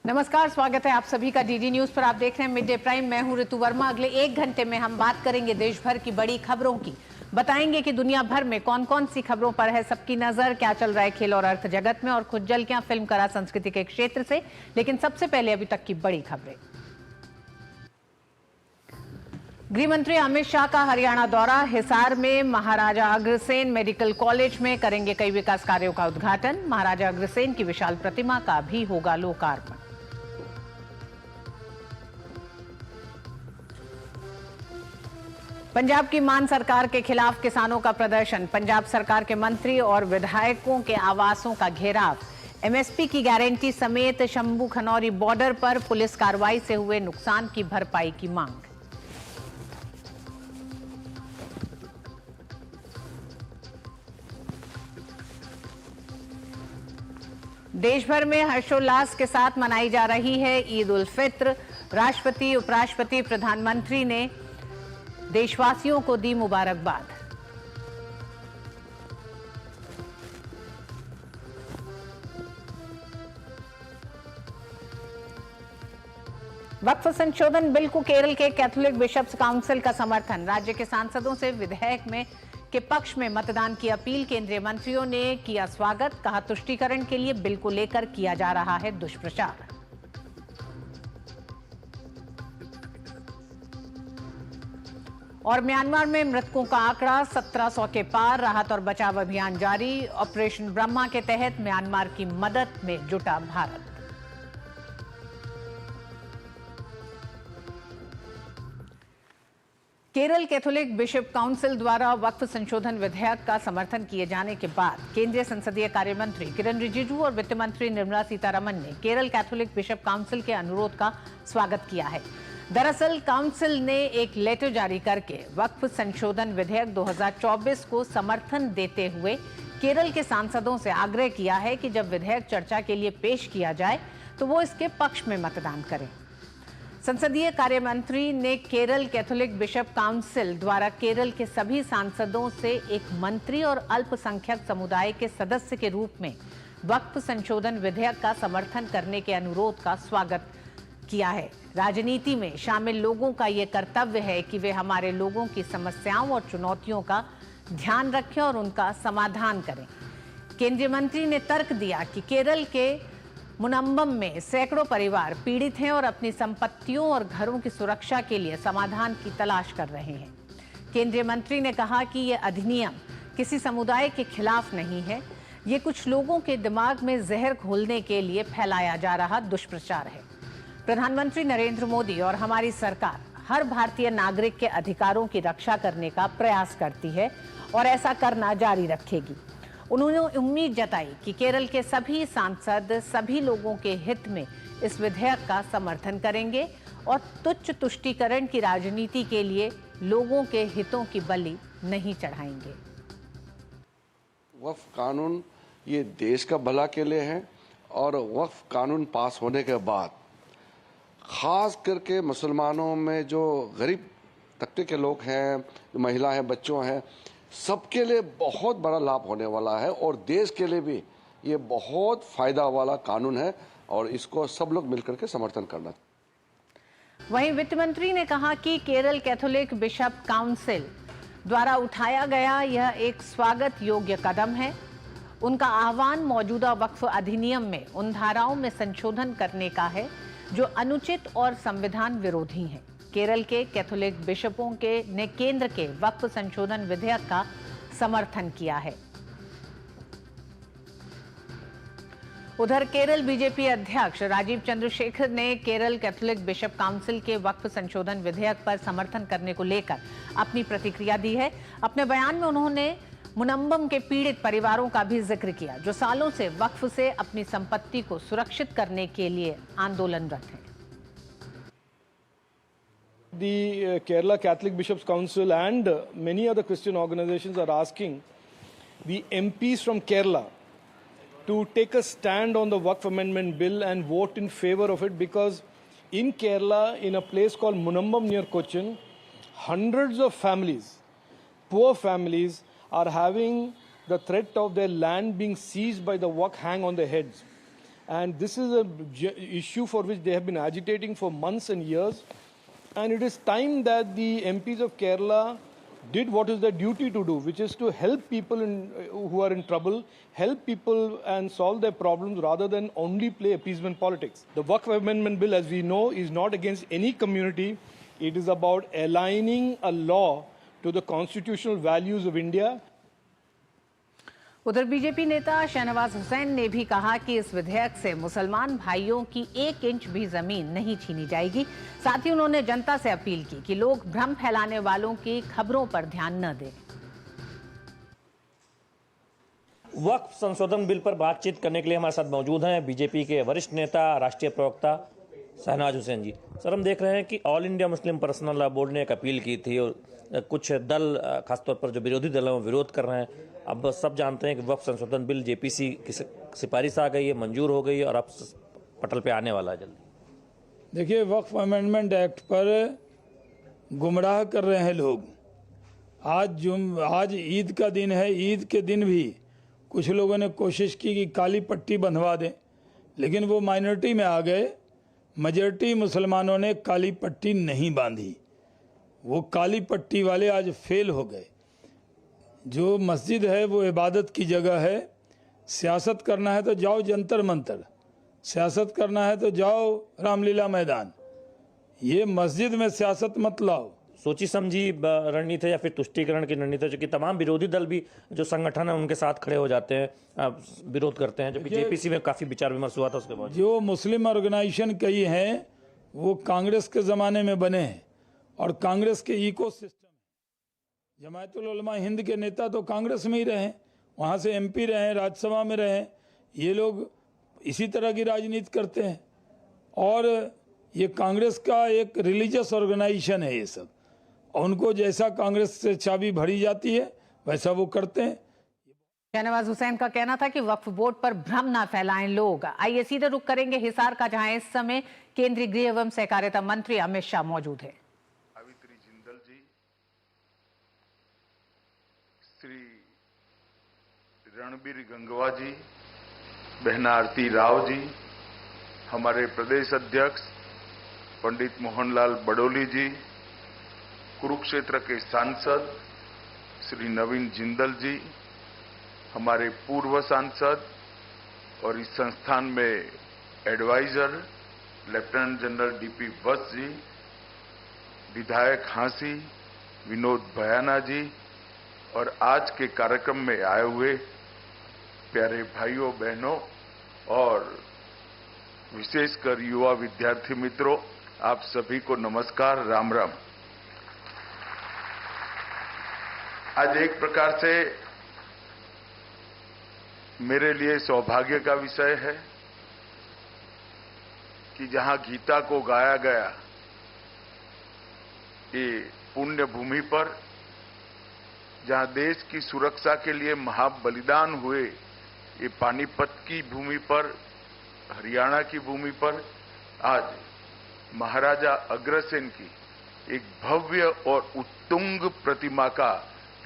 नमस्कार, स्वागत है आप सभी का डीडी न्यूज पर। आप देख रहे हैं मिड डे प्राइम। मैं हूं ऋतु वर्मा। अगले 1 घंटे में हम बात करेंगे देश भर की बड़ी खबरों की। बताएंगे कि दुनिया भर में कौन कौन सी खबरों पर है सबकी नजर, क्या चल रहा है खेल और अर्थ जगत में, और खुद झलकियां फिल्म कला संस्कृति के क्षेत्र से। लेकिन सबसे पहले अभी तक की बड़ी खबरें। गृह मंत्री अमित शाह का हरियाणा दौरा। हिसार में महाराजा अग्रसेन मेडिकल कॉलेज में करेंगे कई विकास कार्यों का उद्घाटन। महाराजा अग्रसेन की विशाल प्रतिमा का भी होगा लोकार्पण। पंजाब की मान सरकार के खिलाफ किसानों का प्रदर्शन। पंजाब सरकार के मंत्री और विधायकों के आवासों का घेराव। एमएसपी की गारंटी समेत शंभू खनौरी बॉर्डर पर पुलिस कार्रवाई से हुए नुकसान की भरपाई की मांग। देश भर में हर्षोल्लास के साथ मनाई जा रही है ईद उल फित्र। राष्ट्रपति, उपराष्ट्रपति, प्रधानमंत्री ने देशवासियों को दी मुबारकबाद। वक्फ संशोधन बिल को केरल के कैथोलिक बिशप्स काउंसिल का समर्थन। राज्य के सांसदों से विधेयक में के पक्ष में मतदान की अपील। केंद्रीय मंत्रियों ने किया स्वागत। कहा, तुष्टीकरण के लिए बिल को लेकर किया जा रहा है दुष्प्रचार। और म्यांमार में मृतकों का आंकड़ा 1700 के पार। राहत और बचाव अभियान जारी। ऑपरेशन ब्रह्मा के तहत म्यांमार की मदद में जुटा Bharat. Kerala Catholic bishop council द्वारा वक्फ संशोधन विधेयक का समर्थन किए जाने के बाद केंद्रीय संसदीय कार्य मंत्री किरण रिजिजू और वित्त मंत्री निर्मला सीतारमण ने केरल कैथोलिक बिशप काउंसिल के अनुरोध का स्वागत किया है। दरअसल काउंसिल ने एक लेटर जारी करके वक्फ संशोधन विधेयक 2024 को समर्थन देते हुए केरल के सांसदों से आग्रह किया है कि जब विधेयक चर्चा के लिए पेश किया जाए तो वो इसके पक्ष में मतदान करें। संसदीय कार्य मंत्री ने केरल कैथोलिक बिशप काउंसिल द्वारा केरल के सभी सांसदों से एक मंत्री और अल्पसंख्यक समुदाय के सदस्य के रूप में वक्फ संशोधन विधेयक का समर्थन करने के अनुरोध का स्वागत किया है। राजनीति में शामिल लोगों का यह कर्तव्य है कि वे हमारे लोगों की समस्याओं और चुनौतियों का ध्यान रखें और उनका समाधान करें। केंद्रीय मंत्री ने तर्क दिया कि केरल के मुनम्बम में सैकड़ों परिवार पीड़ित हैं और अपनी संपत्तियों और घरों की सुरक्षा के लिए समाधान की तलाश कर रहे हैं। केंद्रीय मंत्री ने कहा कि यह अधिनियम किसी समुदाय के खिलाफ नहीं है, ये कुछ लोगों के दिमाग में जहर घोलने के लिए फैलाया जा रहा दुष्प्रचार है। प्रधानमंत्री नरेंद्र मोदी और हमारी सरकार हर भारतीय नागरिक के अधिकारों की रक्षा करने का प्रयास करती है और ऐसा करना जारी रखेगी। उन्होंने उम्मीद जताई कि केरल के सभी सांसद सभी लोगों के हित में इस विधेयक का समर्थन करेंगे और तुच्छ तुष्टीकरण की राजनीति के लिए लोगों के हितों की बलि नहीं चढ़ाएंगे। वक्फ कानून ये देश का भला के लिए है और वक्फ कानून पास होने के बाद खास करके मुसलमानों में जो गरीब तबके के लोग हैं, महिला हैं, बच्चों हैं, सबके लिए बहुत बड़ा लाभ होने वाला है और देश के लिए भी ये बहुत फायदा वाला कानून है और इसको सब लोग मिलकर के समर्थन करना। वहीं वित्त मंत्री ने कहा कि केरल कैथोलिक बिशप काउंसिल द्वारा उठाया गया यह एक स्वागत योग्य कदम है। उनका आह्वान मौजूदा वक्फ अधिनियम में उन धाराओं में संशोधन करने का है जो अनुचित और संविधान विरोधी हैं। केरल के कैथोलिक बिशपों ने केंद्र के वक्फ संशोधन विधेयक का समर्थन किया है। उधर केरल बीजेपी अध्यक्ष राजीव चंद्रशेखर ने केरल कैथोलिक बिशप काउंसिल के वक्फ संशोधन विधेयक पर समर्थन करने को लेकर अपनी प्रतिक्रिया दी है। अपने बयान में उन्होंने मुनम्बम के पीड़ित परिवारों का भी जिक्र किया जो सालों से वक्फ से अपनी संपत्ति को सुरक्षित करने के लिए आंदोलनरत हैं। The Kerala Catholic Bishops Council and many other Christian organizations are asking the MPs from Kerala to take a stand on the Waqf Amendment Bill and vote in favor of it, because in Kerala, in a place called Munambam near Cochin, hundreds of families, poor families, are having the threat of their land being seized by the Waqf hang on their heads. And this is an issue for which they have been agitating for months and years. And it is time that the MPs of Kerala did what is their duty to do, which is to help people who are in trouble, help people and solve their problems rather than only play appeasement politics. The Waqf Amendment Bill, as we know, is not against any community. It is about aligning a law to the constitutional values of India. उधर BJP नेता शहनवाज हुसैन ने भी कहा कि इस विधेयक से मुसलमान भाइयों की 1 इंच भी जमीन नहीं छीनी जाएगी। साथ ही उन्होंने जनता से अपील की कि लोग भ्रम फैलाने वालों की खबरों पर ध्यान न दें। वक्फ संशोधन बिल पर बातचीत करने के लिए हमारे साथ मौजूद हैं बीजेपी के वरिष्ठ नेता, राष्ट्रीय प्रवक्ता शहनवाज हुसैन जी। सर, हम देख रहे हैं कि all India Muslim personal law board ने एक अपील की थी और कुछ दल, खासतौर पर जो विरोधी दल हैं, वो विरोध कर रहे हैं। अब सब जानते हैं कि वक्फ संशोधन बिल जेपीसी की सिफारिश आ गई है, मंजूर हो गई है और अब पटल पे आने वाला है जल्दी। देखिए, वक्फ अमेंडमेंट एक्ट पर गुमराह कर रहे हैं लोग। आज ईद का दिन है। ईद के दिन भी कुछ लोगों ने कोशिश की कि काली पट्टी बंधवा दें, लेकिन वो माइनॉरिटी में आ गए। मेजॉरिटी मुसलमानों ने काली पट्टी नहीं बांधी। वो काली पट्टी वाले आज फेल हो गए। जो मस्जिद है वो इबादत की जगह है। सियासत करना है तो जाओ जंतर मंतर, सियासत करना है तो जाओ रामलीला मैदान। ये मस्जिद में सियासत मत लाओ। सोची समझी रणनीति है या फिर तुष्टीकरण की रणनीति है, क्योंकि तमाम विरोधी दल भी जो संगठन है उनके साथ खड़े हो जाते हैं, विरोध करते हैं। जबकि जेपीसी में काफी विचार विमर्श हुआ था उसके बाद। जो मुस्लिम ऑर्गेनाइजेशन कई हैं वो कांग्रेस के ज़माने में बने हैं और कांग्रेस के इकोसिस्टम। जमायतुल उलमा हिंद के नेता तो कांग्रेस में ही रहे, वहाँ से एमपी रहे, राज्यसभा में रहे। ये लोग इसी तरह की राजनीति करते हैं और ये कांग्रेस का एक रिलीजियस ऑर्गेनाइजेशन है ये सब। और उनको जैसा कांग्रेस से चाबी भरी जाती है वैसा वो करते हैं। शहनवाज हुसैन का कहना था कि वक्फ बोर्ड पर भ्रम ना फैलाएं लोग। आइए सीधे रुख करेंगे हिसार का, जहां इस समय केंद्रीय गृह एवं सहकारिता मंत्री अमित शाह मौजूद है। सावित्री जिंदल जी, श्री रणबीर गंगवा जी, बहना आरती राव जी, हमारे प्रदेश अध्यक्ष पंडित मोहनलाल बडोली जी, कुरुक्षेत्र के सांसद श्री नवीन जिंदल जी, हमारे पूर्व सांसद और इस संस्थान में एडवाइजर लेफ्टिनेंट जनरल डीपी वत्स जी, विधायक हांसी विनोद भयाना जी और आज के कार्यक्रम में आए हुए प्यारे भाइयों बहनों और विशेषकर युवा विद्यार्थी मित्रों, आप सभी को नमस्कार, राम राम। आज एक प्रकार से मेरे लिए सौभाग्य का विषय है कि जहां गीता को गाया गया, ये पुण्य भूमि पर, जहां देश की सुरक्षा के लिए महाबलिदान हुए, ये पानीपत की भूमि पर, हरियाणा की भूमि पर आज महाराजा अग्रसेन की एक भव्य और उत्तुंग प्रतिमा का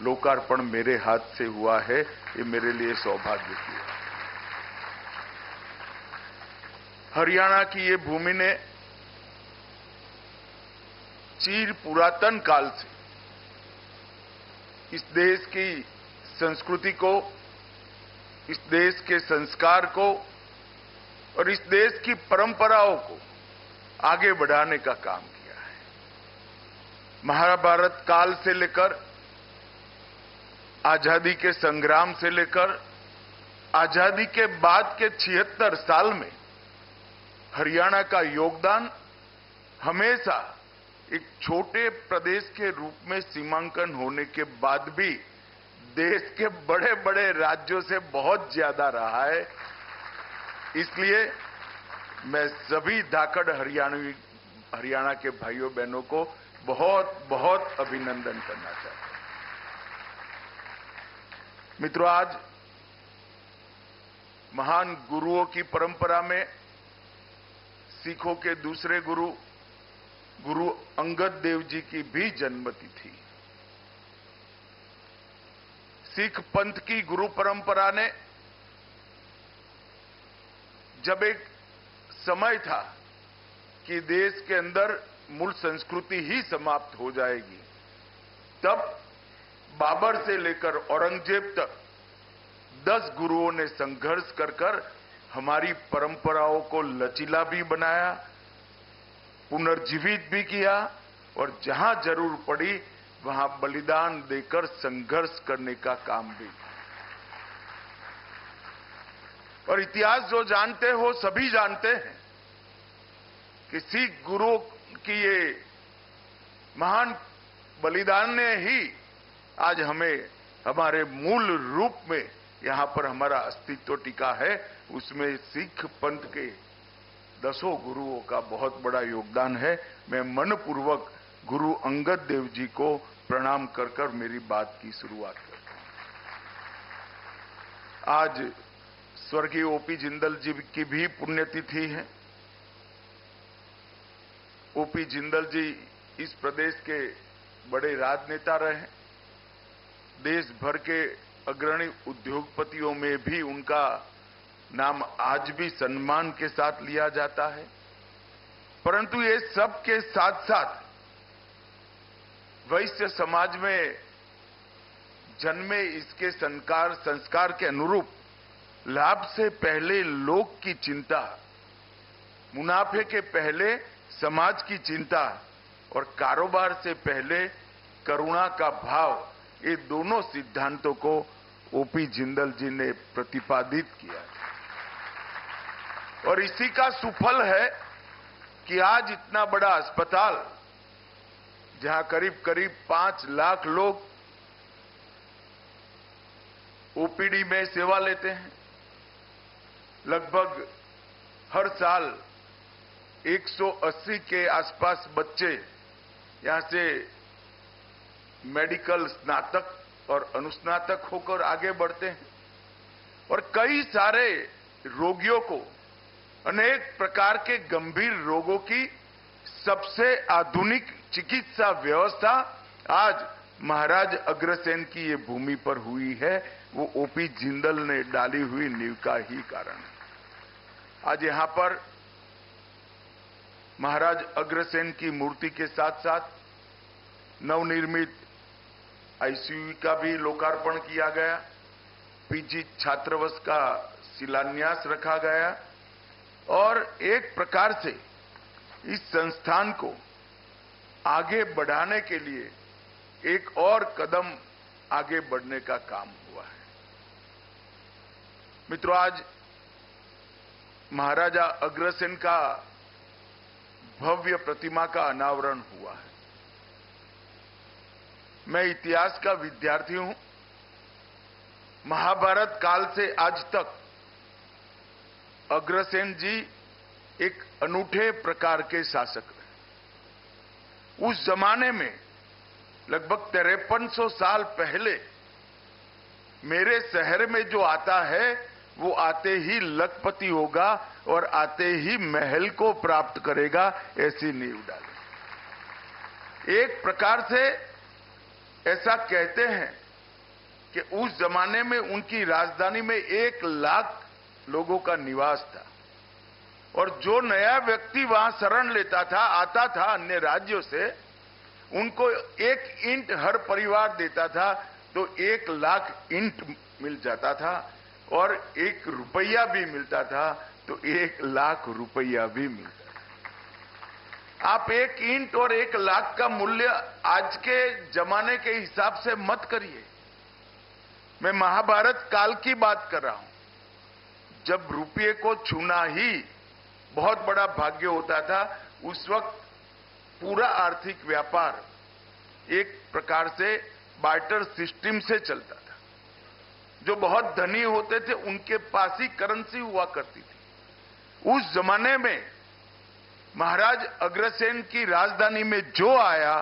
लोकार्पण मेरे हाथ से हुआ है। ये मेरे लिए सौभाग्य की है। हरियाणा की ये भूमि ने चिर पुरातन काल से इस देश की संस्कृति को, इस देश के संस्कार को और इस देश की परंपराओं को आगे बढ़ाने का काम किया है। महाभारत काल से लेकर आजादी के संग्राम से लेकर आजादी के बाद के 76 साल में हरियाणा का योगदान हमेशा एक छोटे प्रदेश के रूप में सीमांकन होने के बाद भी देश के बड़े बड़े राज्यों से बहुत ज्यादा रहा है। इसलिए मैं सभी धाकड़ हरियाणा के भाइयों बहनों को बहुत बहुत अभिनंदन करना चाहता हूं। मित्रों, आज महान गुरुओं की परंपरा में सिखों के दूसरे गुरु अंगद देव जी की भी जन्मतिथि थी। सिख पंथ की गुरु परंपरा ने जब एक समय था कि देश के अंदर मूल संस्कृति ही समाप्त हो जाएगी, तब बाबर से लेकर औरंगजेब तक 10 गुरुओं ने संघर्ष कर हमारी परंपराओं को लचीला भी बनाया, पुनर्जीवित भी किया और जहां जरूर पड़ी वहां बलिदान देकर संघर्ष करने का काम भी। और इतिहास जो जानते हो सभी जानते हैं कि सिख गुरुओं की ये महान बलिदान ने ही आज हमें हमारे मूल रूप में यहां पर हमारा अस्तित्व टिका है। उसमें सिख पंथ के 10 गुरुओं का बहुत बड़ा योगदान है। मैं मनपूर्वक गुरु अंगद देव जी को प्रणाम कर मेरी बात की शुरुआत करता हूं। आज स्वर्गीय ओपी जिंदल जी की भी पुण्यतिथि है। ओपी जिंदल जी इस प्रदेश के बड़े राजनेता रहे। देश भर के अग्रणी उद्योगपतियों में भी उनका नाम आज भी सम्मान के साथ लिया जाता है। परंतु ये सब के साथ साथ वैश्य समाज में जन्मे इसके संस्कार के अनुरूप लाभ से पहले लोक की चिंता, मुनाफे के पहले समाज की चिंता और कारोबार से पहले करुणा का भाव, ये दोनों सिद्धांतों को ओपी जिंदल जी ने प्रतिपादित किया और इसी का सुफल है कि आज इतना बड़ा अस्पताल जहां करीब करीब 5 लाख लोग ओपीडी में सेवा लेते हैं, लगभग हर साल 180 के आसपास बच्चे यहां से मेडिकल स्नातक और अनुस्नातक होकर आगे बढ़ते हैं और कई सारे रोगियों को अनेक प्रकार के गंभीर रोगों की सबसे आधुनिक चिकित्सा व्यवस्था आज महाराज अग्रसेन की ये भूमि पर हुई है। वो ओपी जिंदल ने डाली हुई नींव का ही कारण है। आज यहां पर महाराज अग्रसेन की मूर्ति के साथ साथ नवनिर्मित आईसीयू का भी लोकार्पण किया गया, पीजी छात्रावास का शिलान्यास रखा गया और एक प्रकार से इस संस्थान को आगे बढ़ाने के लिए एक और कदम आगे बढ़ने का काम हुआ है। मित्रों, आज महाराजा अग्रसेन का भव्य प्रतिमा का अनावरण हुआ है। मैं इतिहास का विद्यार्थी हूं। महाभारत काल से आज तक अग्रसेन जी एक अनूठे प्रकार के शासक रहे। उस जमाने में लगभग 5300 साल पहले मेरे शहर में जो आता है वो आते ही लखपति होगा और आते ही महल को प्राप्त करेगा, ऐसी नींव डाली। एक प्रकार से ऐसा कहते हैं कि उस जमाने में उनकी राजधानी में 1 लाख लोगों का निवास था और जो नया व्यक्ति वहां शरण लेता था, आता था अन्य राज्यों से, उनको 1 ईंट हर परिवार देता था तो 1 लाख ईंट मिल जाता था और 1 रुपया भी मिलता था तो 1 लाख रुपया भी मिलता था। आप 1 ईंट और 1 लाख का मूल्य आज के जमाने के हिसाब से मत करिए। मैं महाभारत काल की बात कर रहा हूं, जब रुपये को छूना ही बहुत बड़ा भाग्य होता था। उस वक्त पूरा आर्थिक व्यापार एक प्रकार से बार्टर सिस्टम से चलता था। जो बहुत धनी होते थे उनके पास ही करेंसी हुआ करती थी। उस जमाने में महाराज अग्रसेन की राजधानी में जो आया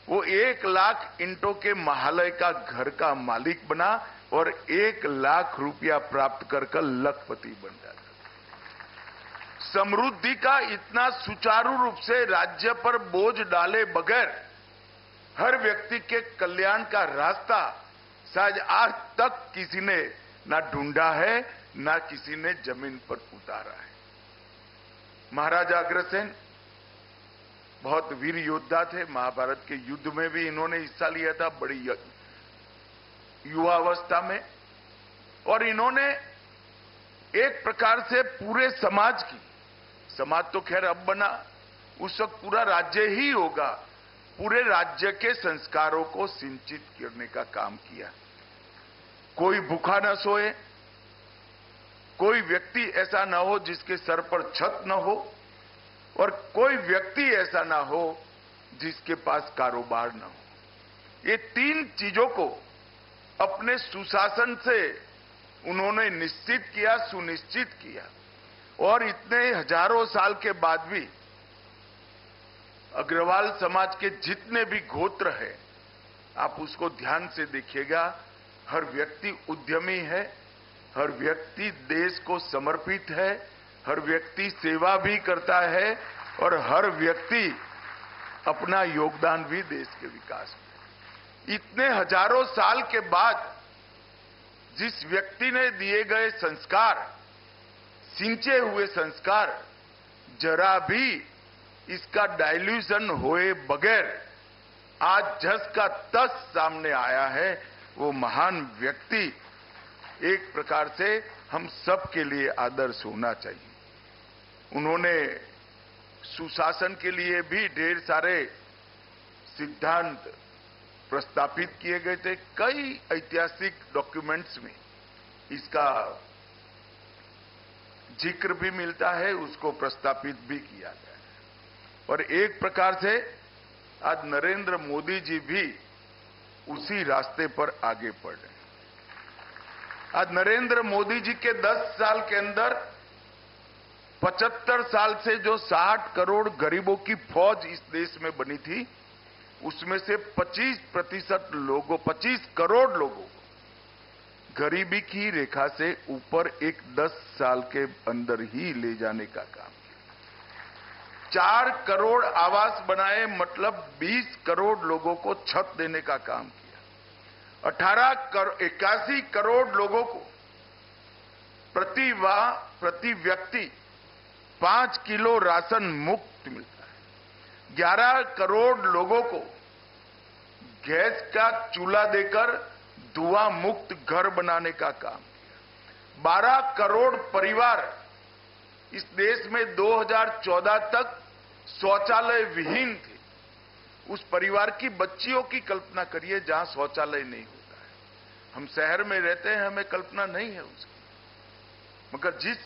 वो 1 लाख ईंटों के महालय का घर का मालिक बना और 1 लाख रुपया प्राप्त कर लखपति बन जाता। समृद्धि का इतना सुचारू रूप से राज्य पर बोझ डाले बगैर हर व्यक्ति के कल्याण का रास्ता शायद आज तक किसी ने ना ढूंढा है, ना किसी ने जमीन पर उतारा है। महाराजा अग्रसेन बहुत वीर योद्धा थे। महाभारत के युद्ध में भी इन्होंने हिस्सा लिया था, बड़ी युवावस्था में। और इन्होंने एक प्रकार से पूरे समाज तो खैर अब बना, उस वक्त पूरा राज्य ही होगा, पूरे राज्य के संस्कारों को सिंचित करने का काम किया। कोई भूखा न सोए, कोई व्यक्ति ऐसा न हो जिसके सर पर छत न हो, और कोई व्यक्ति ऐसा ना हो जिसके पास कारोबार न हो। ये तीन चीजों को अपने सुशासन से उन्होंने निश्चित किया, सुनिश्चित किया। और इतने हजारों साल के बाद भी अग्रवाल समाज के जितने भी गोत्र हैं, आप उसको ध्यान से देखिएगा, हर व्यक्ति उद्यमी है, हर व्यक्ति देश को समर्पित है, हर व्यक्ति सेवा भी करता है, और हर व्यक्ति अपना योगदान भी देश के विकास में। इतने हजारों साल के बाद जिस व्यक्ति ने दिए गए संस्कार, सिंचे हुए संस्कार, जरा भी इसका डाइल्यूशन होए बगैर आज जस का तस सामने आया है, वो महान व्यक्ति एक प्रकार से हम सब के लिए आदर्श होना चाहिए। उन्होंने सुशासन के लिए भी ढेर सारे सिद्धांत प्रस्तापित किए गए थे। कई ऐतिहासिक डॉक्यूमेंट्स में इसका जिक्र भी मिलता है, उसको प्रस्तापित भी किया गया है। और एक प्रकार से आज नरेंद्र मोदी जी भी उसी रास्ते पर आगे बढ़ रहे हैं। आज नरेंद्र मोदी जी के 10 साल के अंदर 75 साल से जो 60 करोड़ गरीबों की फौज इस देश में बनी थी, उसमें से 25% लोगों, 25 करोड़ लोगों को गरीबी की रेखा से ऊपर एक 10 साल के अंदर ही ले जाने का काम किया। 4 करोड़ आवास बनाए, मतलब 20 करोड़ लोगों को छत देने का काम किया। 81 करोड़ लोगों को प्रति व्यक्ति 5 किलो राशन मुफ्त मिलता है। 11 करोड़ लोगों को गैस का चूल्हा देकर धुआं मुक्त घर बनाने का काम किया। 12 करोड़ परिवार इस देश में 2014 तक शौचालय विहीन थे। उस परिवार की बच्चियों की कल्पना करिए जहां शौचालय नहीं होता है। हम शहर में रहते हैं, हमें कल्पना नहीं है उसकी, मगर जिस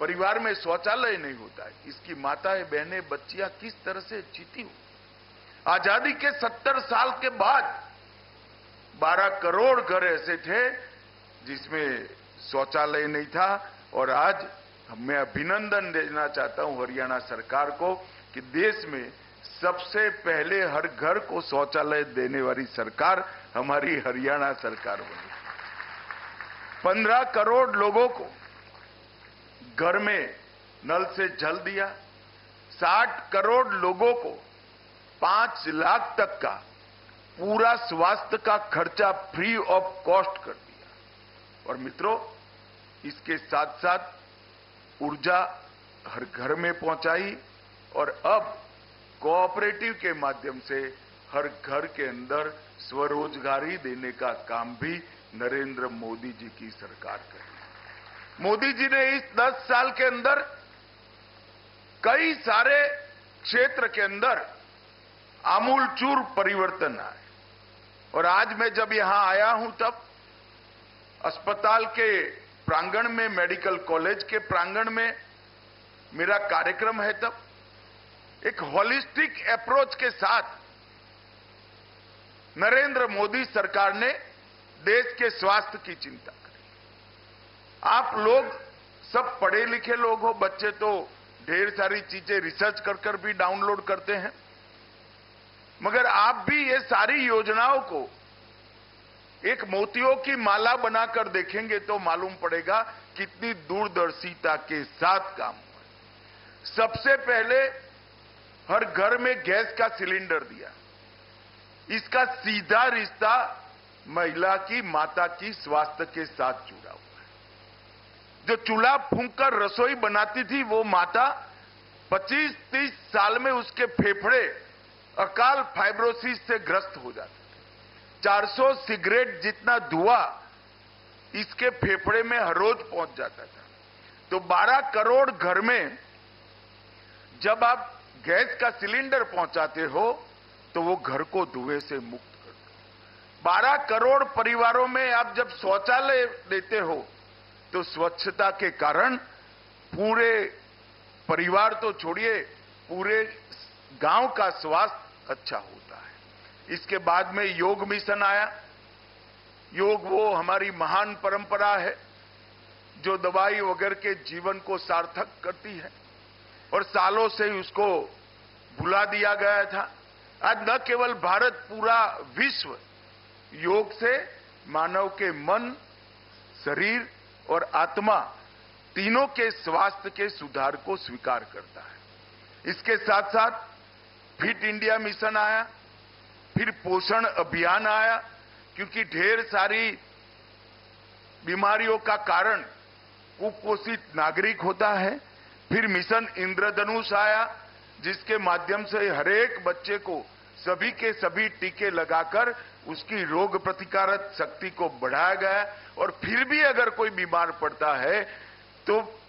परिवार में शौचालय नहीं होता है, इसकी माताएं, बहनें, बच्चियां किस तरह से जीती हो। आजादी के 70 साल के बाद 12 करोड़ घर ऐसे थे जिसमें शौचालय नहीं था। और आज मैं अभिनंदन देना चाहता हूं हरियाणा सरकार को कि देश में सबसे पहले हर घर को शौचालय देने वाली सरकार हमारी हरियाणा सरकार बनी। 15 करोड़ लोगों को घर में नल से जल दिया। 60 करोड़ लोगों को 5 लाख तक का पूरा स्वास्थ्य का खर्चा फ्री ऑफ कॉस्ट कर दिया। और मित्रों, इसके साथ साथ ऊर्जा हर घर में पहुंचाई, और अब कोऑपरेटिव के माध्यम से हर घर के अंदर स्वरोजगारी देने का काम भी नरेंद्र मोदी जी की सरकार कर रही है। मोदी जी ने इस 10 साल के अंदर कई सारे क्षेत्र के अंदर आमूलचूर परिवर्तन आए। और आज मैं जब यहां आया हूं तब अस्पताल के प्रांगण में, मेडिकल कॉलेज के प्रांगण में मेरा कार्यक्रम है, तब एक होलिस्टिक अप्रोच के साथ नरेंद्र मोदी सरकार ने देश के स्वास्थ्य की चिंता करी। आप लोग सब पढ़े लिखे लोग हो, बच्चे तो ढेर सारी चीजें रिसर्च कर भी डाउनलोड करते हैं, मगर आप भी ये सारी योजनाओं को एक मोतियों की माला बनाकर देखेंगे तो मालूम पड़ेगा कितनी दूरदर्शिता के साथ काम हुआ है। सबसे पहले हर घर में गैस का सिलेंडर दिया। इसका सीधा रिश्ता महिला की, माता की स्वास्थ्य के साथ जुड़ा हुआ है। जो चूल्हा फूंक कर रसोई बनाती थी वो माता 25-30 साल में उसके फेफड़े अकाल फाइब्रोसिस से ग्रस्त हो जाते थे। 400 सिगरेट जितना धुआं इसके फेफड़े में हर रोज पहुंच जाता था। तो 12 करोड़ घर में जब आप गैस का सिलेंडर पहुंचाते हो तो वो घर को धुएं से मुक्त करते हो। 12 करोड़ परिवारों में आप जब शौचालय देते हो तो स्वच्छता के कारण पूरे परिवार तो छोड़िए, पूरे गांव का स्वास्थ्य अच्छा होता है। इसके बाद में योग मिशन आया। योग वो हमारी महान परंपरा है जो दवाई वगैरह के जीवन को सार्थक करती है और सालों से उसको भुला दिया गया था। आज न केवल भारत, पूरा विश्व योग से मानव के मन, शरीर और आत्मा तीनों के स्वास्थ्य के सुधार को स्वीकार करता है। इसके साथ साथ फिट इंडिया मिशन आया, फिर पोषण अभियान आया, क्योंकि ढेर सारी बीमारियों का कारण कुपोषित नागरिक होता है। फिर मिशन इंद्रधनुष आया, जिसके माध्यम से हरेक बच्चे को सभी के सभी टीके लगाकर उसकी रोग प्रतिकारक शक्ति को बढ़ाया गया। और फिर भी अगर कोई बीमार पड़ता है तो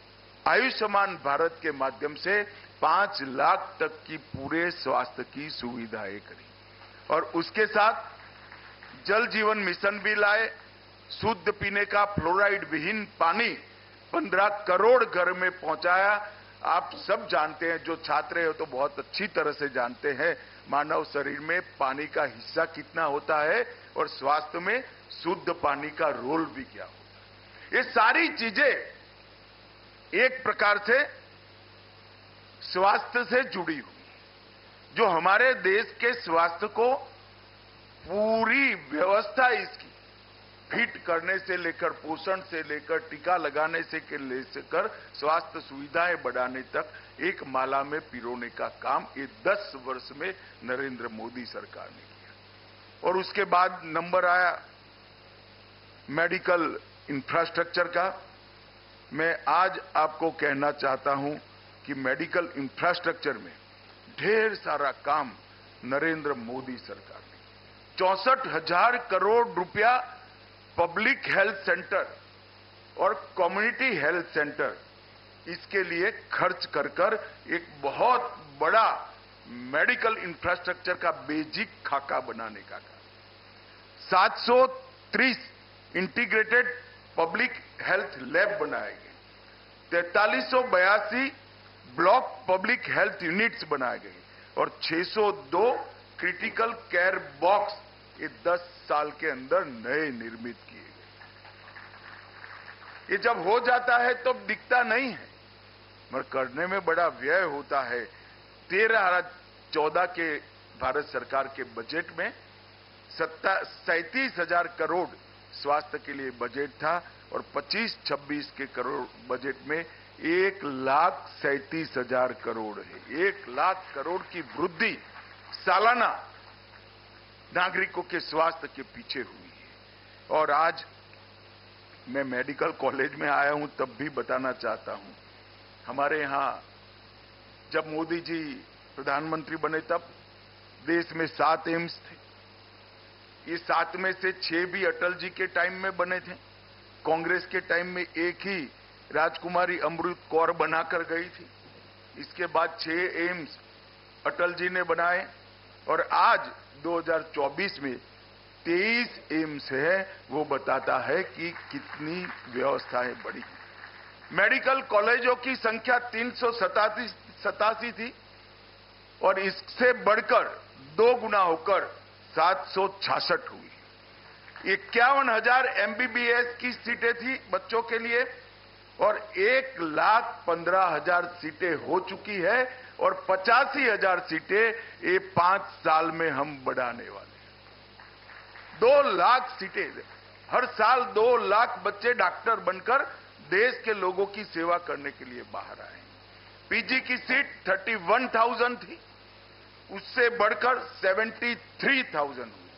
आयुष्मान भारत के माध्यम से 5 लाख तक की पूरे स्वास्थ्य की सुविधाएं करी। और उसके साथ जल जीवन मिशन भी लाए। शुद्ध पीने का फ्लोराइड विहीन पानी 15 करोड़ घर में पहुंचाया। आप सब जानते हैं, जो छात्र हो तो बहुत अच्छी तरह से जानते हैं, मानव शरीर में पानी का हिस्सा कितना होता है और स्वास्थ्य में शुद्ध पानी का रोल भी क्या होता है। ये सारी चीजें एक प्रकार से स्वास्थ्य से जुड़ी हुई, जो हमारे देश के स्वास्थ्य को पूरी व्यवस्था इसकी फिट करने से लेकर, पोषण से लेकर, टीका लगाने से लेकर स्वास्थ्य सुविधाएं बढ़ाने तक एक माला में पिरोने का काम ये 10 वर्ष में नरेंद्र मोदी सरकार ने किया। और उसके बाद नंबर आया मेडिकल इंफ्रास्ट्रक्चर का। मैं आज आपको कहना चाहता हूं कि मेडिकल इंफ्रास्ट्रक्चर में ढेर सारा काम नरेंद्र मोदी सरकार ने 64,000 करोड़ रुपया पब्लिक हेल्थ सेंटर और कम्युनिटी हेल्थ सेंटर इसके लिए खर्च कर कर एक बहुत बड़ा मेडिकल इंफ्रास्ट्रक्चर का बेसिक खाका बनाने का काम। 730 इंटीग्रेटेड पब्लिक हेल्थ लैब बनाए गए, 4382 ब्लॉक पब्लिक हेल्थ यूनिट्स बनाए गए और 602 क्रिटिकल केयर बॉक्स ये 10 साल के अंदर नए निर्मित किए गए। ये जब हो जाता है तो दिखता नहीं है, मगर करने में बड़ा व्यय होता है। 13-14 के भारत सरकार के बजट में 37,000 करोड़ स्वास्थ्य के लिए बजट था और 25-26 के करोड़ बजट में 1,37,000 करोड़ है। 1 लाख करोड़ की वृद्धि सालाना नागरिकों के स्वास्थ्य के पीछे हुई है। और आज मैं मेडिकल कॉलेज में आया हूं तब भी बताना चाहता हूं, हमारे यहां जब मोदी जी प्रधानमंत्री बने तब देश में 7 एम्स थे। ये 7 में से 6 भी अटल जी के टाइम में बने थे। कांग्रेस के टाइम में एक ही राजकुमारी अमृत कौर बनाकर गई थी। इसके बाद 6 एम्स अटल जी ने बनाए और आज 2024 में 23 एम्स है। वो बताता है कि कितनी व्यवस्थाएं बढ़ी। मेडिकल कॉलेजों की संख्या 387 थी और इससे बढ़कर 2 गुना होकर 766 हुई। 51,000 MBBS की सीटें थी बच्चों के लिए और 1,15,000 सीटें हो चुकी है और 85,000 सीटें ये 5 साल में हम बढ़ाने वाले हैं। 2 लाख सीटें, हर साल 2 लाख बच्चे डॉक्टर बनकर देश के लोगों की सेवा करने के लिए बाहर आए। पीजी की सीट 31,000 थी, उससे बढ़कर 73,000 हुई।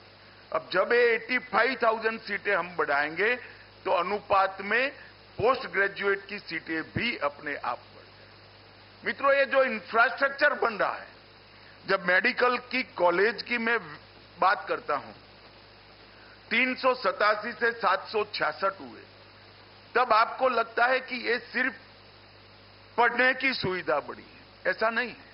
अब जब ये 85,000 सीटें हम बढ़ाएंगे तो अनुपात में पोस्ट ग्रेजुएट की सीटें भी अपने आप बढ़ जाएंगी। मित्रों, ये जो इंफ्रास्ट्रक्चर बन रहा है, जब मेडिकल की कॉलेज की मैं बात करता हूं, 387 से 766 हुए, तब आपको लगता है कि ये सिर्फ पढ़ने की सुविधा बढ़ी है। ऐसा नहीं है।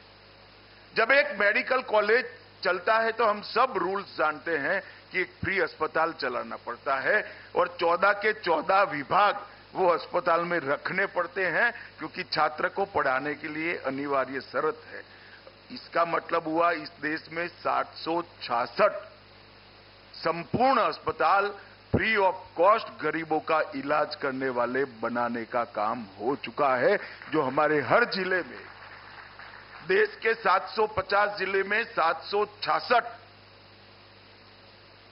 जब एक मेडिकल कॉलेज चलता है तो हम सब रूल्स जानते हैं कि एक फ्री अस्पताल चलाना पड़ता है और 14 के 14 विभाग वो अस्पताल में रखने पड़ते हैं, क्योंकि छात्र को पढ़ाने के लिए अनिवार्य शर्त है। इसका मतलब हुआ इस देश में 766 संपूर्ण अस्पताल फ्री ऑफ कॉस्ट गरीबों का इलाज करने वाले बनाने का काम हो चुका है, जो हमारे हर जिले में, देश के 750 जिले में 766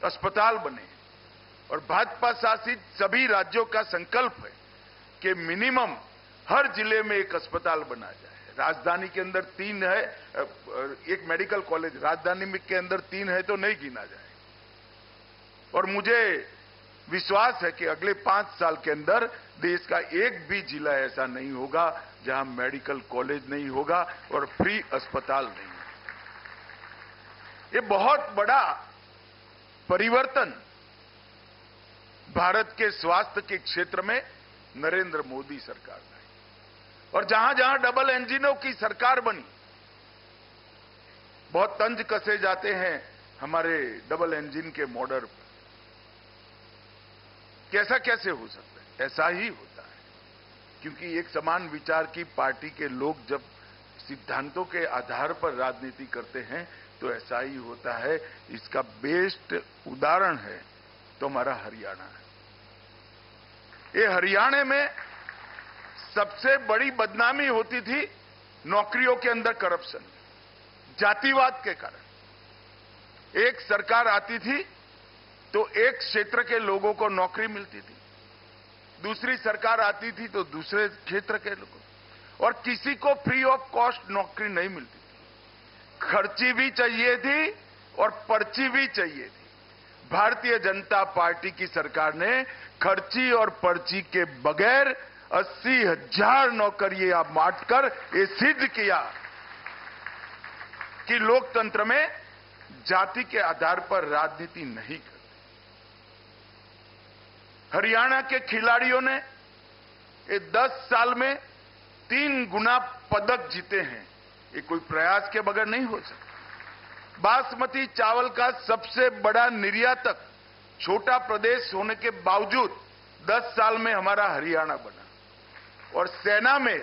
अस्पताल बने। और भाजपा शासित सभी राज्यों का संकल्प है कि मिनिमम हर जिले में एक अस्पताल बना जाए। राजधानी के अंदर 3 है, एक मेडिकल कॉलेज राजधानी में के अंदर 3 है तो नहीं गिना जाए। और मुझे विश्वास है कि अगले 5 साल के अंदर देश का एक भी जिला ऐसा नहीं होगा जहां मेडिकल कॉलेज नहीं होगा और फ्री अस्पताल नहीं होगा। ये बहुत बड़ा परिवर्तन भारत के स्वास्थ्य के क्षेत्र में नरेंद्र मोदी सरकार ने, और जहां जहां डबल इंजनों की सरकार बनी, बहुत तंज कसे जाते हैं हमारे डबल इंजन के मॉडल पर। कैसा कैसे हो सकता है? ऐसा ही होता है, क्योंकि एक समान विचार की पार्टी के लोग जब सिद्धांतों के आधार पर राजनीति करते हैं तो ऐसा ही होता है। इसका बेस्ट उदाहरण है तो हमारा हरियाणा है। ये हरियाणा में सबसे बड़ी बदनामी होती थी नौकरियों के अंदर करप्शन, जातिवाद के कारण। एक सरकार आती थी तो एक क्षेत्र के लोगों को नौकरी मिलती थी, दूसरी सरकार आती थी तो दूसरे क्षेत्र के लोगों, और किसी को फ्री ऑफ कॉस्ट नौकरी नहीं मिलती थी। खर्ची भी चाहिए थी और पर्ची भी चाहिए थी। भारतीय जनता पार्टी की सरकार ने खर्ची और पर्ची के बगैर 80,000 नौकरियां बांटकर ये सिद्ध किया कि लोकतंत्र में जाति के आधार पर राजनीति नहीं करती। हरियाणा के खिलाड़ियों ने ये 10 साल में 3 गुना पदक जीते हैं। ये कोई प्रयास के बगैर नहीं हो सकता। बासमती चावल का सबसे बड़ा निर्यातक छोटा प्रदेश होने के बावजूद 10 साल में हमारा हरियाणा बना, और सेना में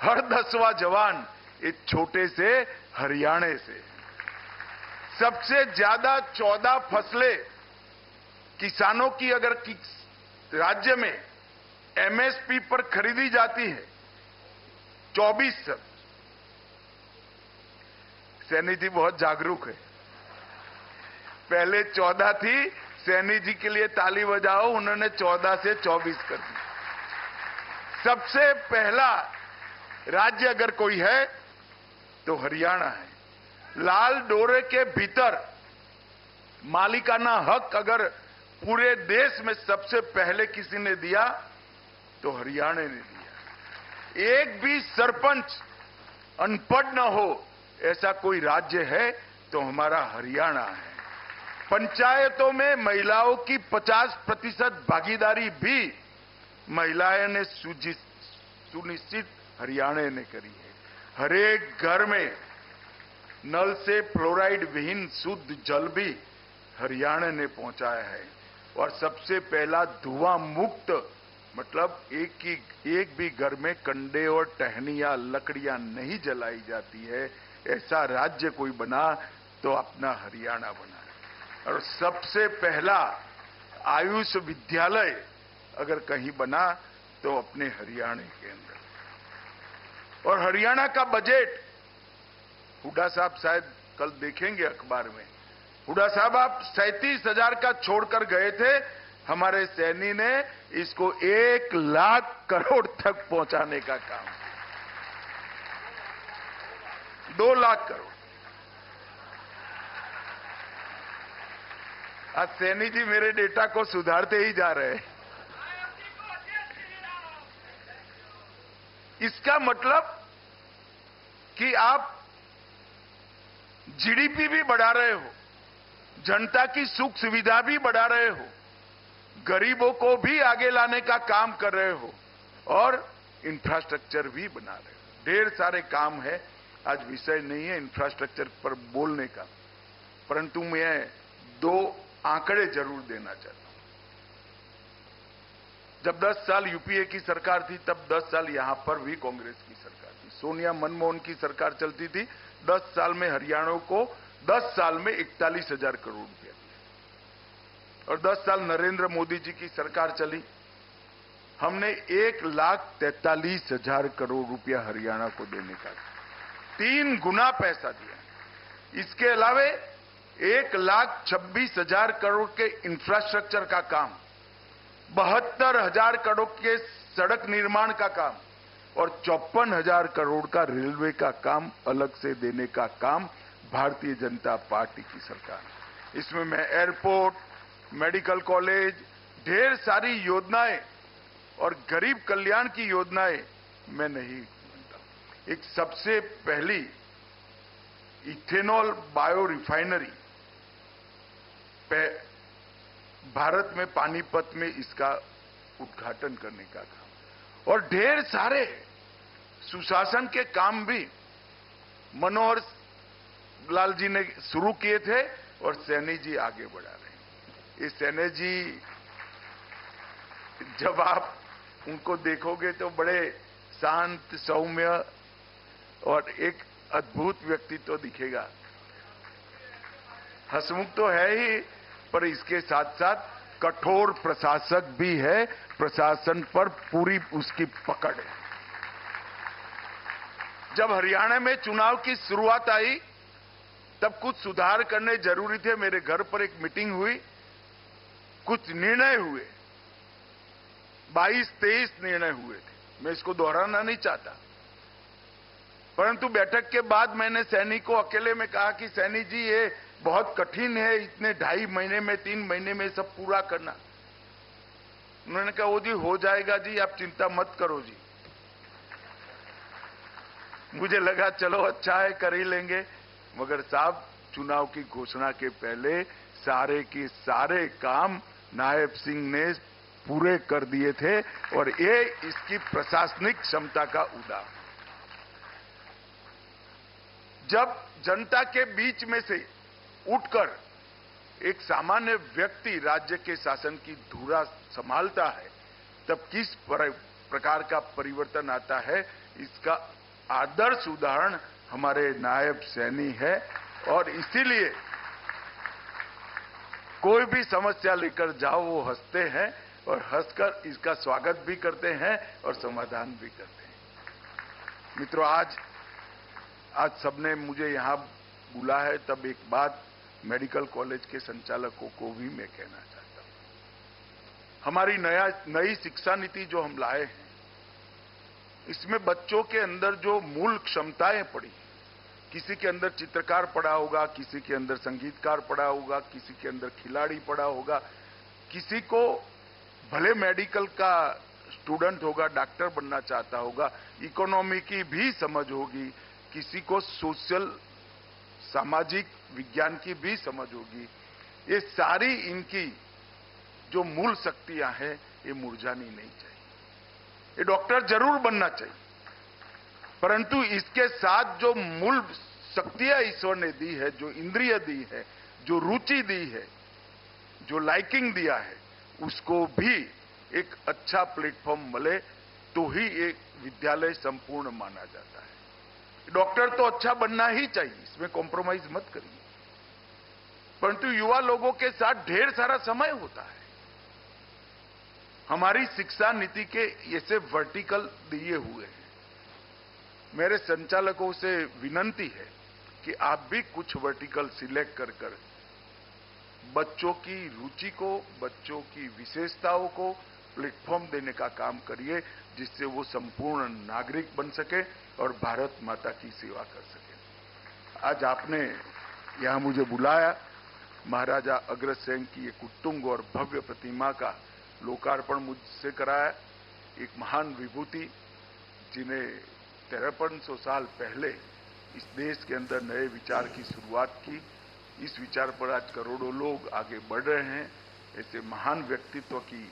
हर 10वां जवान एक छोटे से हरियाणे से। सबसे ज्यादा 14 फसलें किसानों की अगर राज्य में एमएसपी पर खरीदी जाती है 24। सैनी जी बहुत जागरूक है। पहले 14 थी, सैनी जी के लिए ताली बजाओ, उन्होंने 14 से 24 कर दी। सबसे पहला राज्य अगर कोई है तो हरियाणा है। लाल डोरे के भीतर मालिकाना हक अगर पूरे देश में सबसे पहले किसी ने दिया तो हरियाणा ने दिया। एक भी सरपंच अनपढ़ न हो ऐसा कोई राज्य है तो हमारा हरियाणा है। पंचायतों में महिलाओं की 50% भागीदारी भी महिलाएं ने सुनिश्चित हरियाणा ने करी है। हर एक घर में नल से फ्लोराइड विहीन शुद्ध जल भी हरियाणा ने पहुंचाया है, और सबसे पहला धुआं मुक्त, मतलब एक भी घर में कंडे और टहनियां लकड़ियां नहीं जलाई जाती है, ऐसा राज्य कोई बना तो अपना हरियाणा बना। और सबसे पहला आयुष विद्यालय अगर कहीं बना तो अपने हरियाणा के अंदर। और हरियाणा का बजट हुड्डा साहब शायद कल देखेंगे अखबार में। हुड्डा साहब आप 37,000 का छोड़कर गए थे, हमारे सैनी ने इसको 1 लाख करोड़ तक पहुंचाने का काम, 2 लाख करोड़। आज सैनी जी मेरे डेटा को सुधारते ही जा रहे हैं। इसका मतलब कि आप जीडीपी भी बढ़ा रहे हो, जनता की सुख सुविधा भी बढ़ा रहे हो, गरीबों को भी आगे लाने का काम कर रहे हो और इंफ्रास्ट्रक्चर भी बना रहे हो। ढेर सारे काम है, आज विषय नहीं है इंफ्रास्ट्रक्चर पर बोलने का, परंतु मैं दो आंकड़े जरूर देना चाहता हूं। जब 10 साल यूपीए की सरकार थी, तब 10 साल यहां पर भी कांग्रेस की सरकार थी। सोनिया मनमोहन की सरकार चलती थी। 10 साल में हरियाणा को 10 साल में 41,000 करोड़ रुपया दिया। और 10 साल नरेंद्र मोदी जी की सरकार चली, हमने 1,43,000 करोड़ रुपया हरियाणा को देने का 3 गुना पैसा दिया। इसके अलावे 1,26,000 करोड़ के इंफ्रास्ट्रक्चर का काम, 72,000 करोड़ के सड़क निर्माण का काम और 54,000 करोड़ का रेलवे का काम अलग से देने का काम भारतीय जनता पार्टी की सरकार। इसमें मैं एयरपोर्ट, मेडिकल कॉलेज, ढेर सारी योजनाएं और गरीब कल्याण की योजनाएं मैं नहीं मानता। एक सबसे पहली इथेनॉल बायो रिफाइनरी भारत में पानीपत में इसका उद्घाटन करने का काम और ढेर सारे सुशासन के काम भी मनोहर लाल जी ने शुरू किए थे और सैनी जी आगे बढ़ा रहे हैं। ये सैनी जी, जब आप उनको देखोगे तो बड़े शांत, सौम्य और एक अद्भुत व्यक्तित्व दिखेगा। हंसमुख तो है ही, पर इसके साथ साथ कठोर प्रशासक भी है। प्रशासन पर पूरी उसकी पकड़ है। जब हरियाणा में चुनाव की शुरुआत आई, तब कुछ सुधार करने जरूरी थे। मेरे घर पर एक मीटिंग हुई, कुछ निर्णय हुए, 22-23 निर्णय हुए थे। मैं इसको दोहराना नहीं चाहता, परंतु बैठक के बाद मैंने सैनी को अकेले में कहा कि सैनी जी, ये बहुत कठिन है, इतने 2.5 महीने में, 3 महीने में सब पूरा करना। उन्होंने कहा, वो जी हो जाएगा जी, आप चिंता मत करो जी। मुझे लगा चलो अच्छा है, कर ही लेंगे। मगर साहब, चुनाव की घोषणा के पहले सारे के सारे काम नायब सिंह ने पूरे कर दिए थे और ये इसकी प्रशासनिक क्षमता का उदाहरण। जब जनता के बीच में से उठकर एक सामान्य व्यक्ति राज्य के शासन की धुरा संभालता है, तब किस प्रकार का परिवर्तन आता है, इसका आदर्श उदाहरण हमारे नायब सैनी है। और इसीलिए कोई भी समस्या लेकर जाओ, वो हंसते हैं और हंसकर इसका स्वागत भी करते हैं और समाधान भी करते हैं। मित्रों, आज सबने मुझे यहां बुला है, तब एक बात मेडिकल कॉलेज के संचालकों को भी मैं कहना चाहता हूं। हमारी नई शिक्षा नीति जो हम लाए हैं, इसमें बच्चों के अंदर जो मूल क्षमताएं पड़ी, किसी के अंदर चित्रकार पड़ा होगा, किसी के अंदर संगीतकार पड़ा होगा, किसी के अंदर खिलाड़ी पड़ा होगा, किसी को भले मेडिकल का स्टूडेंट होगा, डॉक्टर बनना चाहता होगा, इकोनॉमी की भी समझ होगी, किसी को सोशल सामाजिक विज्ञान की भी समझ होगी। ये सारी इनकी जो मूल शक्तियां हैं, ये मुरझानी नहीं चाहिए। ये डॉक्टर जरूर बनना चाहिए, परंतु इसके साथ जो मूल शक्तियां ईश्वर ने दी है, जो इंद्रिय दी है, जो रुचि दी है, जो लाइकिंग दिया है, उसको भी एक अच्छा प्लेटफॉर्म मिले तो ही एक विद्यालय संपूर्ण माना जाता है। डॉक्टर तो अच्छा बनना ही चाहिए, इसमें कॉम्प्रोमाइज मत करिए, परंतु युवा लोगों के साथ ढेर सारा समय होता है। हमारी शिक्षा नीति के ऐसे वर्टिकल दिए हुए हैं। मेरे संचालकों से विनंती है कि आप भी कुछ वर्टिकल सिलेक्ट कर बच्चों की रुचि को, बच्चों की विशेषताओं को प्लेटफॉर्म देने का काम करिए, जिससे वो संपूर्ण नागरिक बन सके और भारत माता की सेवा कर सके। आज आपने यहां मुझे बुलाया, महाराजा अग्रसेन की एक उत्तुंग और भव्य प्रतिमा का लोकार्पण मुझसे कराया। एक महान विभूति जिन्हें 5300 साल पहले इस देश के अंदर नए विचार की शुरुआत की, इस विचार पर आज करोड़ों लोग आगे बढ़ रहे हैं। ऐसे महान व्यक्तित्व की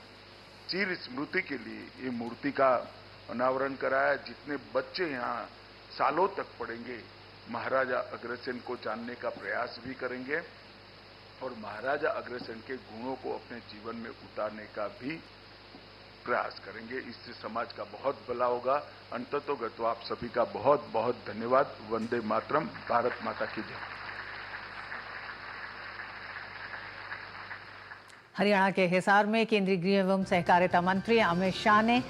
चिर स्मृति के लिए ये मूर्ति का अनावरण कराया। जितने बच्चे यहाँ सालों तक पढ़ेंगे महाराजा अग्रसेन को जानने का प्रयास भी करेंगे और महाराजा अग्रसेन के गुणों को अपने जीवन में उतारने का भी प्रयास करेंगे। इससे समाज का बहुत भला होगा। अंततोगत आप सभी का बहुत बहुत धन्यवाद। वंदे मातरम। भारत माता की जय। हरियाणा के हिसार में केंद्रीय गृह एवं सहकारिता मंत्री अमित शाह ने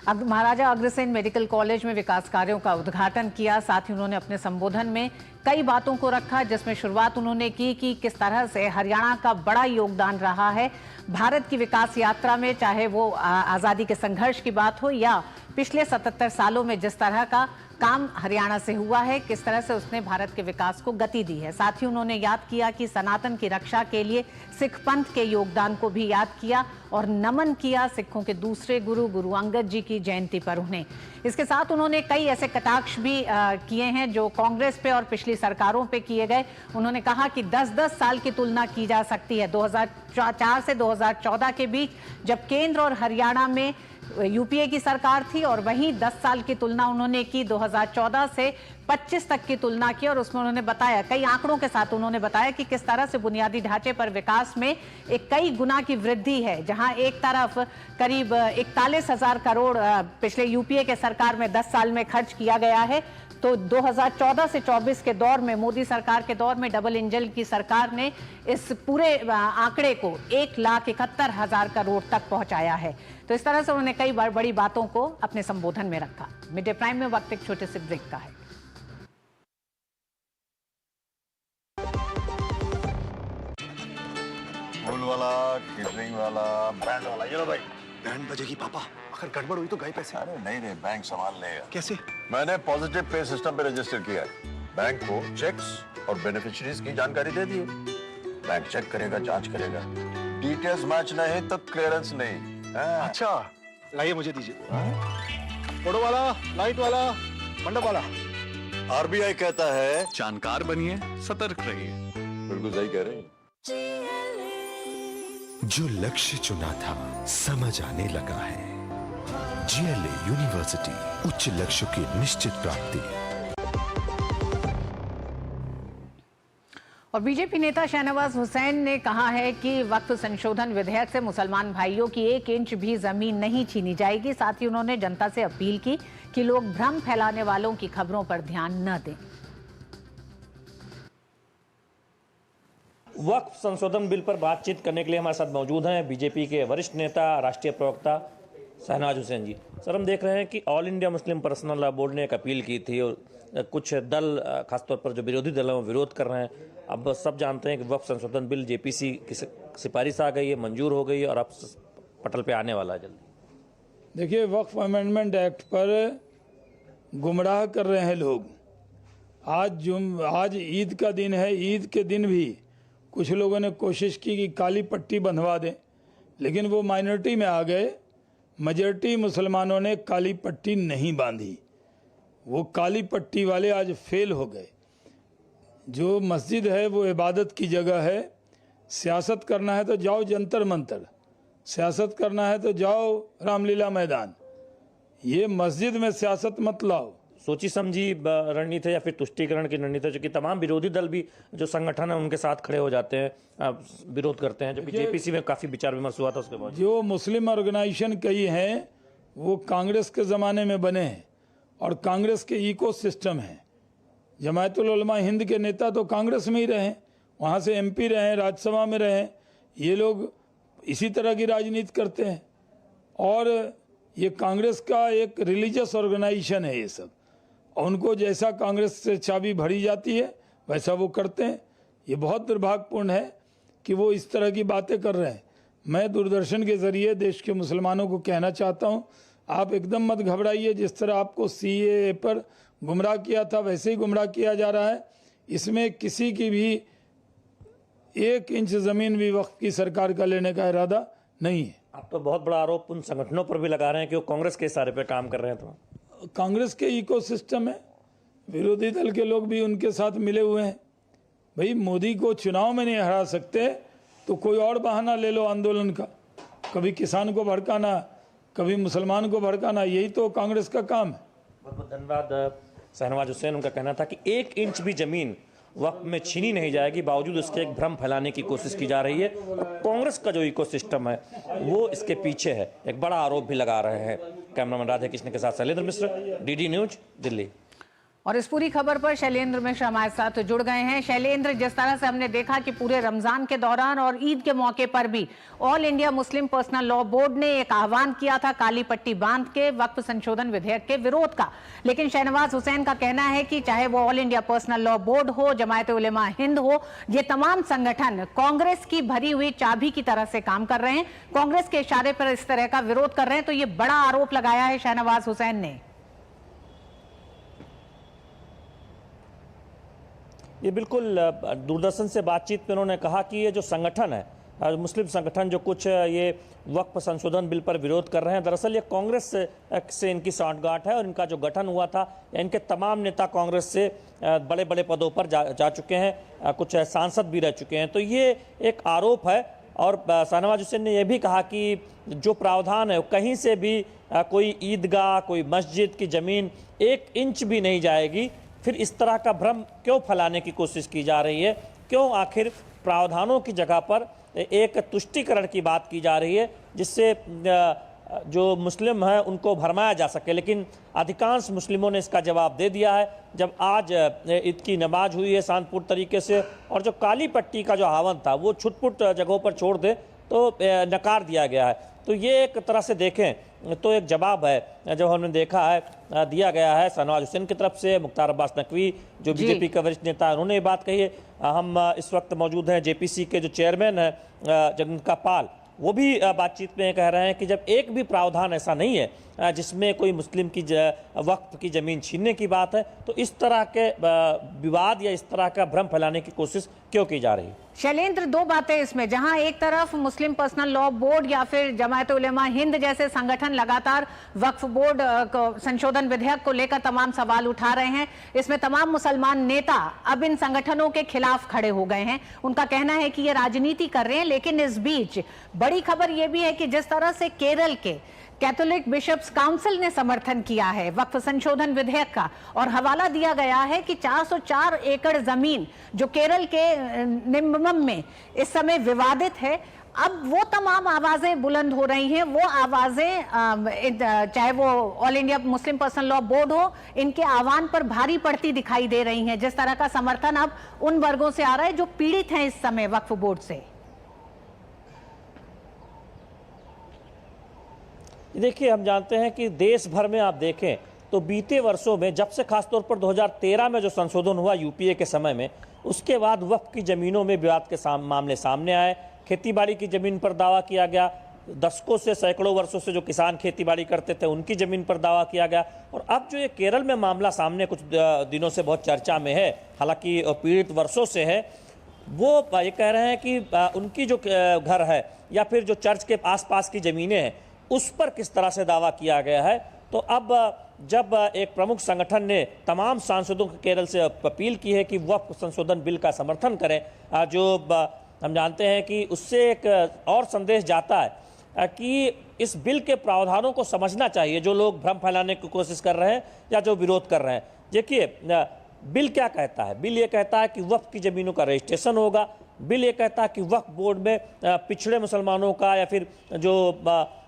महाराजा अग्रसेन मेडिकल कॉलेज में विकास कार्यों का उद्घाटन किया। साथ ही उन्होंने अपने संबोधन में कई बातों को रखा, जिसमें शुरुआत उन्होंने की कि किस तरह से हरियाणा का बड़ा योगदान रहा है भारत की विकास यात्रा में, चाहे वो आज़ादी के संघर्ष की बात हो या पिछले 77 सालों में जिस तरह का काम हरियाणा से हुआ है, किस तरह से उसने भारत के विकास को गति दी है। साथ ही उन्होंने याद किया कि सनातन की रक्षा के लिए सिख पंथ के योगदान को भी याद किया और नमन किया सिखों के दूसरे गुरु गुरु अंगद जी की जयंती पर उन्हें। इसके साथ उन्होंने कई ऐसे कटाक्ष भी किए हैं जो कांग्रेस पे और पिछली सरकारों पे किए गए। उन्होंने कहा कि 10-10 साल की तुलना की जा सकती है। 2004 से 2014 के बीच जब केंद्र और हरियाणा में यूपीए की सरकार थी, और वहीं 10 साल की तुलना उन्होंने की 2014 से 25 तक की तुलना की, और उसमें उन्होंने बताया, कई आंकड़ों के साथ उन्होंने बताया कि किस तरह से बुनियादी ढांचे पर विकास में एक कई गुना की वृद्धि है। जहां एक तरफ करीब 41,000 करोड़ पिछले यूपीए के सरकार में 10 साल में खर्च किया गया है, तो 2014 से 24 के दौर में, मोदी सरकार के दौर में, डबल इंजन की सरकार ने इस पूरे आंकड़े को 1,71,000 करोड़ तक पहुंचाया है। तो इस तरह से उन्होंने कई बड़ी बातों को अपने संबोधन में रखा। मिड डे प्राइम में वक्त एक छोटे से ब्रेक का है। फूल वाला, केटरिंग वाला, बैंड वाला, ये लो भाई। बैंड बजेगी पापा, अगर गड़बड़ हुई तो गए पैसे। अरे नहीं रे, बैंक संभाल लेगा। कैसे? मैंने पॉजिटिव पे सिस्टम पे रजिस्टर किया है। बैंक को चेक्स और बेनिफिशियरीज की जानकारी दे दी है। बैंक चेक करेगा, जांच करेगा, डिटेल्स मैच नहीं तो क्लियरेंस नहीं। अच्छा, लाइए मुझे दीजिए। फोटो वाला, लाइट वाला, मंडप वाला। आरबीआई कहता है जानकार बनिए, सतर्क रहिए। बिल्कुल सही कह रहे हैं। जो लक्ष्य चुना था समझ आने लगा है। जीएलए यूनिवर्सिटी, उच्च लक्ष्य की निश्चित प्राप्ति। और बीजेपी नेता शाहनवाज हुसैन ने कहा है कि वक्फ संशोधन विधेयक से मुसलमान भाइयों की 1 इंच भी जमीन नहीं छीनी जाएगी। साथ ही उन्होंने जनता से अपील की कि लोग भ्रम फैलाने वालों की खबरों पर ध्यान न दें। वक्फ संशोधन बिल पर बातचीत करने के लिए हमारे साथ मौजूद हैं बीजेपी के वरिष्ठ नेता, राष्ट्रीय प्रवक्ता शहनाज हुसैन जी। सर, हम देख रहे हैं कि all India Muslim personal law board ने एक अपील की थी और कुछ दल, खासतौर पर जो विरोधी दल हैं, वो विरोध कर रहे हैं। अब सब जानते हैं कि वक्फ संशोधन बिल जेपीसी की सिफारिश आ गई है, मंजूर हो गई है और अब पटल पे आने वाला है जल्दी। देखिए, वक्फ अमेंडमेंट एक्ट पर गुमराह कर रहे हैं लोग। आज ईद का दिन है। ईद के दिन भी कुछ लोगों ने कोशिश की कि काली पट्टी बंधवा दें, लेकिन वो माइनॉरिटी में आ गए। मेजॉरिटी मुसलमानों ने काली पट्टी नहीं बांधी। वो काली पट्टी वाले आज फेल हो गए। जो मस्जिद है वो इबादत की जगह है। सियासत करना है तो जाओ जंतर मंतर, सियासत करना है तो जाओ रामलीला मैदान। ये मस्जिद में सियासत मत लाओ। सोची समझी रणनीति है या फिर तुष्टीकरण की रणनीति है, जो कि तमाम विरोधी दल भी जो संगठन है उनके साथ खड़े हो जाते हैं, विरोध करते हैं, जबकि जेपीसी में काफी विचार विमर्श हुआ था उसके बाद। जो मुस्लिम ऑर्गेनाइजेशन कई हैं वो कांग्रेस के ज़माने में बने हैं और कांग्रेस के इकोसिस्टम हैं। जमायतुल उलमा हिंद के नेता तो कांग्रेस में ही रहे, वहाँ से एमपी रहे, राज्यसभा में रहे। ये लोग इसी तरह की राजनीति करते हैं और ये कांग्रेस का एक रिलीजियस ऑर्गेनाइजेशन है ये सब। उनको जैसा कांग्रेस से चाबी भरी जाती है वैसा वो करते हैं। ये बहुत दुर्भाग्यपूर्ण है कि वो इस तरह की बातें कर रहे हैं। मैं दूरदर्शन के ज़रिए देश के मुसलमानों को कहना चाहता हूँ, आप एकदम मत घबराइए। जिस तरह आपको सीएए पर गुमराह किया था वैसे ही गुमराह किया जा रहा है। इसमें किसी की भी 1 इंच जमीन भी वक्फ की सरकार का लेने का इरादा नहीं है। आप तो बहुत बड़ा आरोप उन संगठनों पर भी लगा रहे हैं कि वो कांग्रेस के इशारे पे काम कर रहे हैं। तो कांग्रेस के इकोसिस्टम है, विरोधी दल के लोग भी उनके साथ मिले हुए हैं। भाई मोदी को चुनाव में नहीं हरा सकते तो कोई और बहाना ले लो आंदोलन का, कभी किसान को भड़काना, कभी मुसलमान को भड़काना, यही तो कांग्रेस का काम है। बहुत बहुत धन्यवाद शहनवाज हुसैन। उनका कहना था कि 1 इंच भी जमीन वक्त में छीनी नहीं जाएगी, बावजूद उसके एक भ्रम फैलाने की कोशिश की जा रही है। कांग्रेस का जो इकोसिस्टम है वो इसके पीछे है, एक बड़ा आरोप भी लगा रहे हैं। कैमरामैन राधे कृष्ण के साथ शैलेंद्र मिश्र, डीडी न्यूज, दिल्ली। और इस पूरी खबर पर शैलेंद्र मिश्र हमारे साथ जुड़ गए हैं। शैलेंद्र, जिस तरह से हमने देखा कि पूरे रमजान के दौरान और ईद के मौके पर भी all India Muslim personal law board ने एक आह्वान किया था काली पट्टी बांध के वक्फ संशोधन विधेयक के विरोध का, लेकिन शहनवाज हुसैन का कहना है कि चाहे वो all India personal law board हो, जमायत उलेमा हिंद हो, ये तमाम संगठन कांग्रेस की भरी हुई चाबी की तरह से काम कर रहे हैं, कांग्रेस के इशारे पर इस तरह का विरोध कर रहे हैं। तो ये बड़ा आरोप लगाया है शहनवाज हुसैन ने। ये बिल्कुल दूरदर्शन से बातचीत में उन्होंने कहा कि ये जो संगठन है, मुस्लिम संगठन जो कुछ ये वक्फ संशोधन बिल पर विरोध कर रहे हैं, दरअसल ये कांग्रेस से इनकी सांठगांठ है और इनका जो गठन हुआ था, इनके तमाम नेता कांग्रेस से बड़े बड़े पदों पर जा चुके हैं, कुछ सांसद भी रह चुके हैं। तो ये एक आरोप है। और शहनवाज हुसैन ने यह भी कहा कि जो प्रावधान है कहीं से भी कोई ईदगाह, कोई मस्जिद की ज़मीन 1 इंच भी नहीं जाएगी। फिर इस तरह का भ्रम क्यों फैलाने की कोशिश की जा रही है? क्यों आखिर प्रावधानों की जगह पर एक तुष्टीकरण की बात की जा रही है, जिससे जो मुस्लिम हैं उनको भरमाया जा सके? लेकिन अधिकांश मुस्लिमों ने इसका जवाब दे दिया है। जब आज ईद की नमाज हुई है शांतिपूर्ण तरीके से, और जो काली पट्टी का जो हावन था वो छुटपुट जगहों पर छोड़ दे तो नकार दिया गया है। तो ये एक तरह से देखें तो एक जवाब है जो हमने देखा है दिया गया है शहनवाज हुसैन की तरफ से। मुख्तार अब्बास नकवी जो बीजेपी के वरिष्ठ नेता है, उन्होंने ये बात कही है। हम इस वक्त मौजूद हैं जेपीसी के जो चेयरमैन हैं जगन्नाथ पाल, वो भी बातचीत में कह रहे हैं कि जब एक भी प्रावधान ऐसा नहीं है जिसमें कोई मुस्लिम की वक्फ की ज़मीन छीनने की बात है, तो इस तरह के विवाद या इस तरह का भ्रम फैलाने की कोशिश क्यों की जा रही है? शैलेंद्र, 2 बातें इसमें, जहां एक तरफ मुस्लिम पर्सनल लॉ बोर्ड या फिर जमायत उलेमा हिंद जैसे संगठन लगातार वक्फ बोर्ड संशोधन विधेयक को लेकर तमाम सवाल उठा रहे हैं, इसमें तमाम मुसलमान नेता अब इन संगठनों के खिलाफ खड़े हो गए हैं। उनका कहना है कि ये राजनीति कर रहे हैं। लेकिन इस बीच बड़ी खबर यह भी है कि जिस तरह से केरल के कैथोलिक बिशप्स काउंसिल ने समर्थन किया है वक्फ संशोधन विधेयक का, और हवाला दिया गया है कि 404 एकड़ जमीन जो केरल के निम्बम में इस समय विवादित है, अब वो तमाम आवाजें बुलंद हो रही हैं। वो आवाजें चाहे वो all India Muslim personal law board हो, इनके आह्वान पर भारी पड़ती दिखाई दे रही हैं। जिस तरह का समर्थन अब उन वर्गों से आ रहा है जो पीड़ित हैं इस समय वक्फ बोर्ड से। देखिए, हम जानते हैं कि देश भर में आप देखें तो बीते वर्षों में, जब से खासतौर पर 2013 में जो संशोधन हुआ यूपीए के समय में, उसके बाद वक्फ की ज़मीनों में विवाद के मामले सामने आए। खेतीबाड़ी की ज़मीन पर दावा किया गया, दशकों से सैकड़ों वर्षों से जो किसान खेतीबाड़ी करते थे उनकी ज़मीन पर दावा किया गया। और अब जो ये केरल में मामला सामने कुछ दिनों से बहुत चर्चा में है, हालांकि पीड़ित वर्षों से है, वो ये कह रहे हैं कि उनकी जो घर है या फिर जो चर्च के आसपास की ज़मीनें हैं उस पर किस तरह से दावा किया गया है। तो अब जब एक प्रमुख संगठन ने तमाम सांसदों को केरल से अपील की है कि वक्फ संशोधन बिल का समर्थन करें, जो हम जानते हैं कि उससे एक और संदेश जाता है कि इस बिल के प्रावधानों को समझना चाहिए जो लोग भ्रम फैलाने की कोशिश कर रहे हैं या जो विरोध कर रहे हैं। देखिए, बिल क्या कहता है? बिल ये कहता है कि वक्फ की ज़मीनों का रजिस्ट्रेशन होगा। बिल ये कहता है कि वक्फ बोर्ड में पिछड़े मुसलमानों का या फिर जो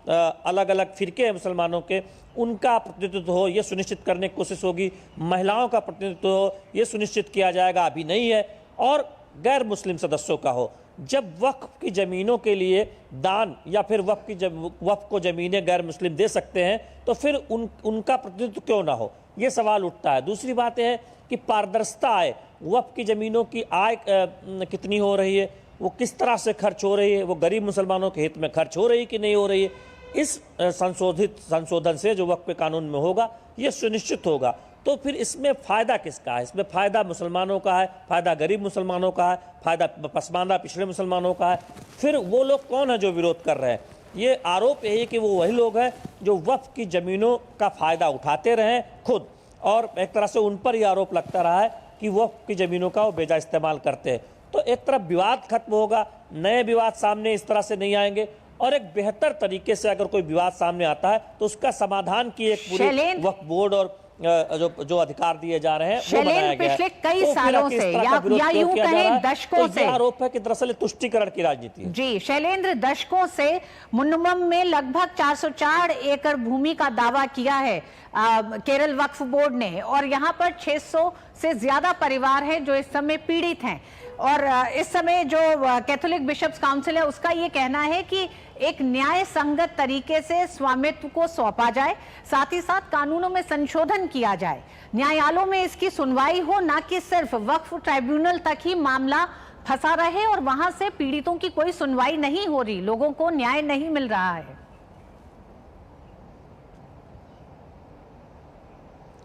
अलग अलग फिरके हैं मुसलमानों के, उनका प्रतिनिधित्व हो, ये सुनिश्चित करने की कोशिश होगी। महिलाओं का प्रतिनिधित्व हो, ये सुनिश्चित किया जाएगा, अभी नहीं है। और गैर मुस्लिम सदस्यों का हो। जब वक्फ की ज़मीनों के लिए दान या फिर वक्फ को ज़मीनें गैर मुस्लिम दे सकते हैं, तो फिर उनका प्रतिनिधित्व क्यों ना हो, ये सवाल उठता है। दूसरी बात यह है कि पारदर्शिता आए, वक्फ की ज़मीनों की आय कितनी हो रही है, वो किस तरह से खर्च हो रही है, वो गरीब मुसलमानों के हित में खर्च हो रही है कि नहीं हो रही है। इस संशोधन से जो वक्फ के कानून में होगा ये सुनिश्चित होगा। तो फिर इसमें फायदा किसका है? इसमें फायदा मुसलमानों का है, फायदा गरीब मुसलमानों का है, फायदा पसमानदा पिछड़े मुसलमानों का है। फिर वो लोग कौन है जो विरोध कर रहे हैं? ये आरोप यही कि वो वही लोग हैं जो वक्फ की ज़मीनों का फ़ायदा उठाते रहे खुद, और एक तरह से उन पर यह आरोप लगता रहा है कि वक्फ की ज़मीनों का वो बेजा इस्तेमाल करते हैं। तो एक तरफ विवाद खत्म होगा, नए विवाद सामने इस तरह से नहीं आएंगे, और एक बेहतर तरीके से अगर कोई विवाद सामने आता है तो उसका समाधान की एक पूरी वक्फ बोर्ड और जो अधिकार दिए जा रहे हैं वो बनाया गया है। पिछले कई सालों से या यूं कहें दशकों से आरोप है कि दरअसल तुष्टिकरण की राजनीति है। जी शैलेंद्र, दशकों से मुन्नमम में लगभग 404 एकड़ भूमि का दावा किया है केरल वक्फ बोर्ड ने, और यहाँ पर 600 से ज्यादा परिवार हैं जो इस समय पीड़ित हैं। और इस समय जो कैथोलिक बिशप्स काउंसिल है उसका ये कहना है कि एक न्याय संगत तरीके से स्वामित्व को सौंपा जाए, साथ ही साथ कानूनों में संशोधन किया जाए, न्यायालयों में इसकी सुनवाई हो, ना कि सिर्फ वक्फ ट्राइब्यूनल तक ही मामला फंसा रहे और वहां से पीड़ितों की कोई सुनवाई नहीं हो रही, लोगों को न्याय नहीं मिल रहा है।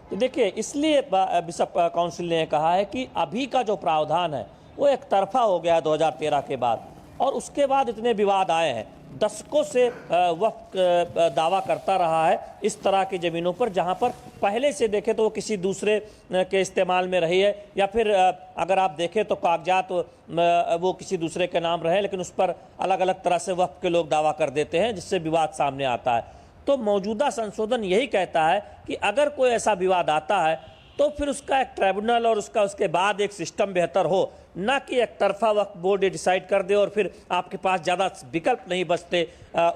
तो देखिए, इसलिए बिशप काउंसिल ने कहा है कि अभी का जो प्रावधान है वो एक तरफा हो गया 2013 के बाद, और उसके बाद इतने विवाद आए हैं। दशकों से वक्फ दावा करता रहा है इस तरह की ज़मीनों पर, जहां पर पहले से देखें तो वो किसी दूसरे के इस्तेमाल में रही है, या फिर अगर आप देखें तो कागजात वो किसी दूसरे के नाम रहे, लेकिन उस पर अलग अलग तरह से वक्फ के लोग दावा कर देते हैं, जिससे विवाद सामने आता है। तो मौजूदा संशोधन यही कहता है कि अगर कोई ऐसा विवाद आता है तो फिर उसका एक ट्राइब्यूनल और उसके बाद एक सिस्टम बेहतर हो, ना कि एक तरफा वक्फ बोर्ड डिसाइड कर दे और फिर आपके पास ज़्यादा विकल्प नहीं बचते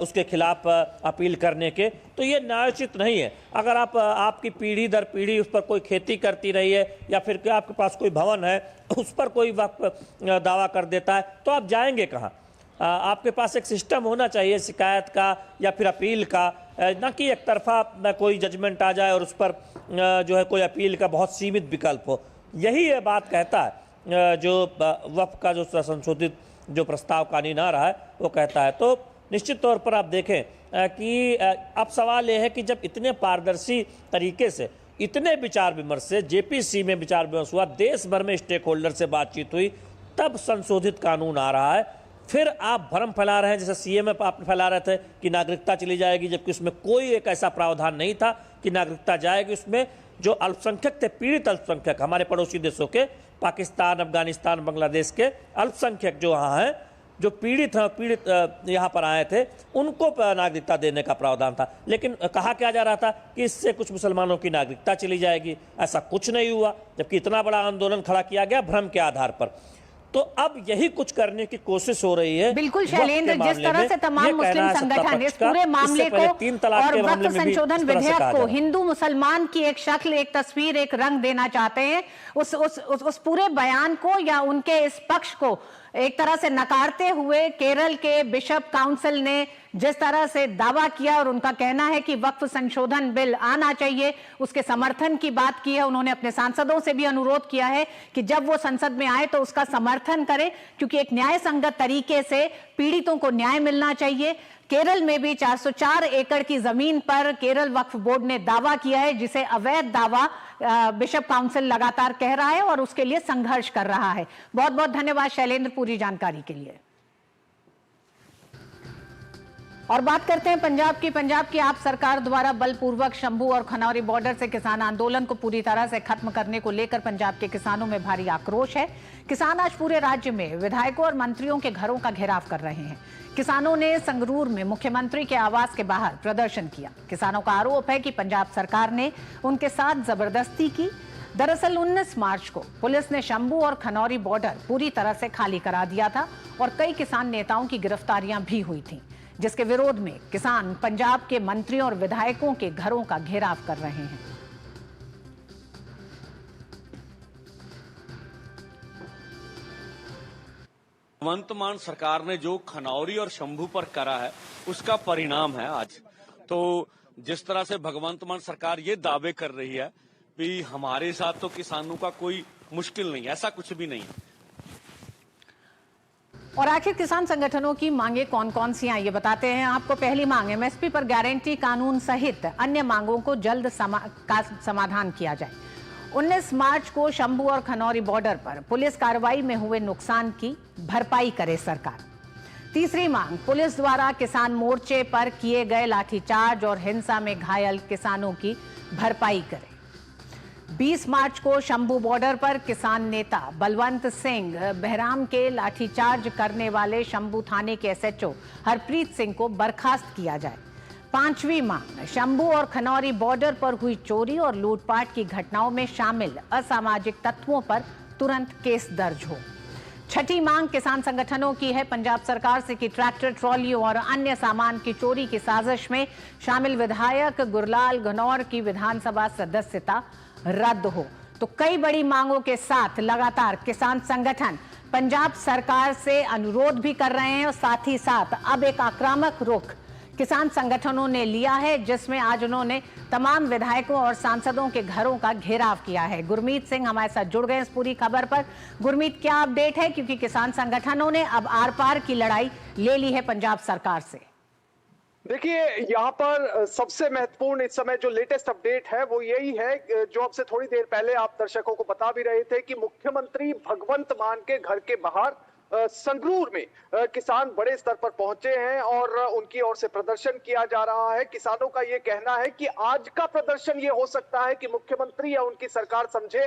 उसके खिलाफ अपील करने के। तो ये न्यायोचित नहीं है। अगर आपकी पीढ़ी दर पीढ़ी उस पर कोई खेती करती रही है, या फिर आपके पास कोई भवन है उस पर कोई वक्फ दावा कर देता है, तो आप जाएंगे कहाँ? आपके पास एक सिस्टम होना चाहिए शिकायत का या फिर अपील का, ना कि एक तरफा कोई जजमेंट आ जाए और उस पर जो है कोई अपील का बहुत सीमित विकल्प हो। यही ये बात कहता है जो वक्फ का जो संशोधित जो प्रस्ताव कानून आ रहा है वो कहता है। तो निश्चित तौर पर आप देखें कि अब सवाल ये है कि जब इतने पारदर्शी तरीके से, इतने विचार विमर्श से जेपीसी में विचार विमर्श हुआ, देश भर में स्टेक होल्डर से बातचीत हुई, तब संशोधित कानून आ रहा है, फिर आप भ्रम फैला रहे हैं, जैसे सीएम में आप फैला रहे थे कि नागरिकता चली जाएगी, जबकि उसमें कोई एक ऐसा प्रावधान नहीं था कि नागरिकता जाएगी। उसमें जो अल्पसंख्यक थे, पीड़ित अल्पसंख्यक, हमारे पड़ोसी देशों के, पाकिस्तान, अफगानिस्तान, बांग्लादेश के अल्पसंख्यक जो वहाँ हैं, जो पीड़ित हैं, पीड़ित यहाँ पर आए थे, उनको नागरिकता देने का प्रावधान था। लेकिन कहा क्या जा रहा था कि इससे कुछ मुसलमानों की नागरिकता चली जाएगी। ऐसा कुछ नहीं हुआ, जबकि इतना बड़ा आंदोलन खड़ा किया गया भ्रम के आधार पर। तो अब यही कुछ करने की कोशिश हो रही है। बिल्कुल शैलेंद्र, जिस तरह से तमाम मुस्लिम संगठन इस पूरे मामले को और वक्फ संशोधन विधेयक को हिंदू मुसलमान की एक शक्ल, एक तस्वीर, एक रंग देना चाहते हैं, उस पूरे बयान को या उनके इस पक्ष को एक तरह से नकारते हुए केरल के बिशप काउंसिल ने जिस तरह से दावा किया और उनका कहना है कि वक्फ संशोधन बिल आना चाहिए, उसके समर्थन की बात की है। उन्होंने अपने सांसदों से भी अनुरोध किया है कि जब वो संसद में आए तो उसका समर्थन करें, क्योंकि एक न्याय संगत तरीके से पीड़ितों को न्याय मिलना चाहिए। केरल में भी 404 एकड़ की जमीन पर केरल वक्फ बोर्ड ने दावा किया है, जिसे अवैध दावा बिशप काउंसिल लगातार कह रहा है और उसके लिए संघर्ष कर रहा है। बहुत बहुत धन्यवाद शैलेंद्र पूरी जानकारी के लिए। और बात करते हैं पंजाब की आप सरकार द्वारा बलपूर्वक शंभू और खनौरी बॉर्डर से किसान आंदोलन को पूरी तरह से खत्म करने को लेकर पंजाब के किसानों में भारी आक्रोश है। किसान आज पूरे राज्य में विधायकों और मंत्रियों के घरों का घेराव कर रहे हैं। किसानों ने संगरूर में मुख्यमंत्री के आवास के बाहर प्रदर्शन किया। किसानों का आरोप है कि पंजाब सरकार ने उनके साथ जबरदस्ती की। दरअसल 19 मार्च को पुलिस ने शंभू और खनौरी बॉर्डर पूरी तरह से खाली करा दिया था और कई किसान नेताओं की गिरफ्तारियां भी हुई थीं, जिसके विरोध में किसान पंजाब के मंत्रियों और विधायकों के घरों का घेराव कर रहे हैं। भगवंत मान सरकार ने जो खनौरी और शंभू पर करा है उसका परिणाम है आज। तो जिस तरह से भगवंत मान सरकार ये दावे कर रही है कि हमारे साथ तो किसानों का कोई मुश्किल नहीं, ऐसा कुछ भी नहीं है। और आखिर किसान संगठनों की मांगे कौन कौन सी हैं ये बताते हैं आपको। पहली मांग एमएसपी पर गारंटी कानून सहित अन्य मांगों को जल्द समाधान किया जाए। 19 मार्च को शंभू और खनौरी बॉर्डर पर पुलिस कार्रवाई में हुए नुकसान की भरपाई करे सरकार। तीसरी मांग, पुलिस द्वारा किसान मोर्चे पर किए गए लाठीचार्ज और हिंसा में घायल किसानों की भरपाई करे। 20 मार्च को शंभू बॉर्डर पर किसान नेता बलवंत सिंह बहराम के लाठीचार्ज करने वाले शंभू थाने के एसएचओ हरप्रीत सिंह को बर्खास्त किया जाए। 5वीं मांग, शंभू और खनौरी बॉर्डर पर हुई चोरी और लूटपाट की घटनाओं में शामिल असामाजिक तत्वों पर तुरंत केस दर्ज हो। 6ठी मांग किसान संगठनों की है पंजाब सरकार से कि ट्रैक्टर, ट्रॉलियों और अन्य सामान की चोरी की साजिश में शामिल विधायक गुरलाल घनौर की विधानसभा सदस्यता रद्द हो। तो कई बड़ी मांगों के साथ लगातार किसान संगठन पंजाब सरकार से अनुरोध भी कर रहे हैं और साथ ही साथ अब एक आक्रामक रुख किसान संगठनों ने लिया है, जिसमें आज उन्होंने तमाम विधायकों और सांसदों के घरों का घेराव किया है। गुरमीत सिंह हमारे साथ जुड़ गए इस पूरी खबर पर। गुरमीत, क्या अपडेट है, क्योंकि किसान संगठनों ने अब आर पार की लड़ाई ले ली है पंजाब सरकार से? देखिए, यहाँ पर सबसे महत्वपूर्ण इस समय जो लेटेस्ट अपडेट है वो यही है, जो अब से थोड़ी देर पहले आप दर्शकों को बता भी रहे थे कि मुख्यमंत्री भगवंत मान के घर के बाहर संगरूर में किसान बड़े स्तर पर पहुंचे हैं और उनकी ओर से प्रदर्शन किया जा रहा है। किसानों का ये कहना है कि आज का प्रदर्शन ये हो सकता है कि मुख्यमंत्री या उनकी सरकार समझे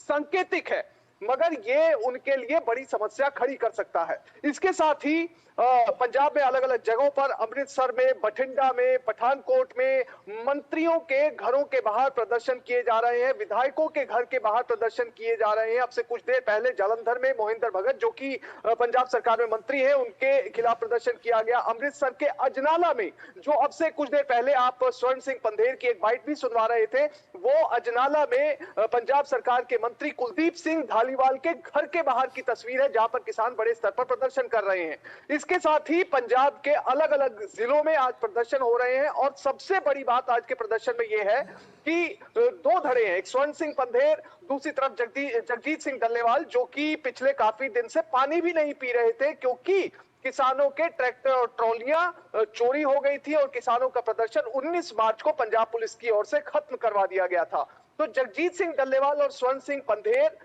सांकेतिक है, मगर ये उनके लिए बड़ी समस्या खड़ी कर सकता है। इसके साथ ही पंजाब में अलग अलग जगहों पर, अमृतसर में, बठिंडा में, पठानकोट में मंत्रियों के घरों के बाहर प्रदर्शन किए जा रहे हैं, विधायकों के घर के बाहर प्रदर्शन किए जा रहे हैं। अब से कुछ देर पहले जालंधर में मोहिंदर भगत, जो कि पंजाब सरकार में मंत्री है, उनके खिलाफ प्रदर्शन किया गया। अमृतसर के अजनाला में, जो अब से कुछ देर पहले आप स्वर्ण सिंह पंधेर की एक बाइट भी सुनवा रहे थे, वो अजनाला में पंजाब सरकार के मंत्री कुलदीप सिंह धालीवाल के घर के बाहर की तस्वीर है, जहां पर किसान बड़े स्तर पर प्रदर्शन कर रहे हैं। इसके साथ ही पंजाब के अलग अलग जिलों में आज प्रदर्शन हो रहे हैं और सबसे बड़ी बात आज के प्रदर्शन में यह है कि दो धड़े हैं, एक स्वर्ण सिंह पंधेर, दूसरी तरफ जगजीत सिंह डल्लेवाल, जो कि पिछले काफी दिन से पानी भी नहीं पी रहे थे क्योंकि किसानों के ट्रैक्टर और ट्रॉलियां चोरी हो गई थी और किसानों का प्रदर्शन 19 मार्च को पंजाब पुलिस की ओर से खत्म करवा दिया गया था। तो जगजीत सिंह डल्लेवाल और स्वर्ण सिंह पंधेर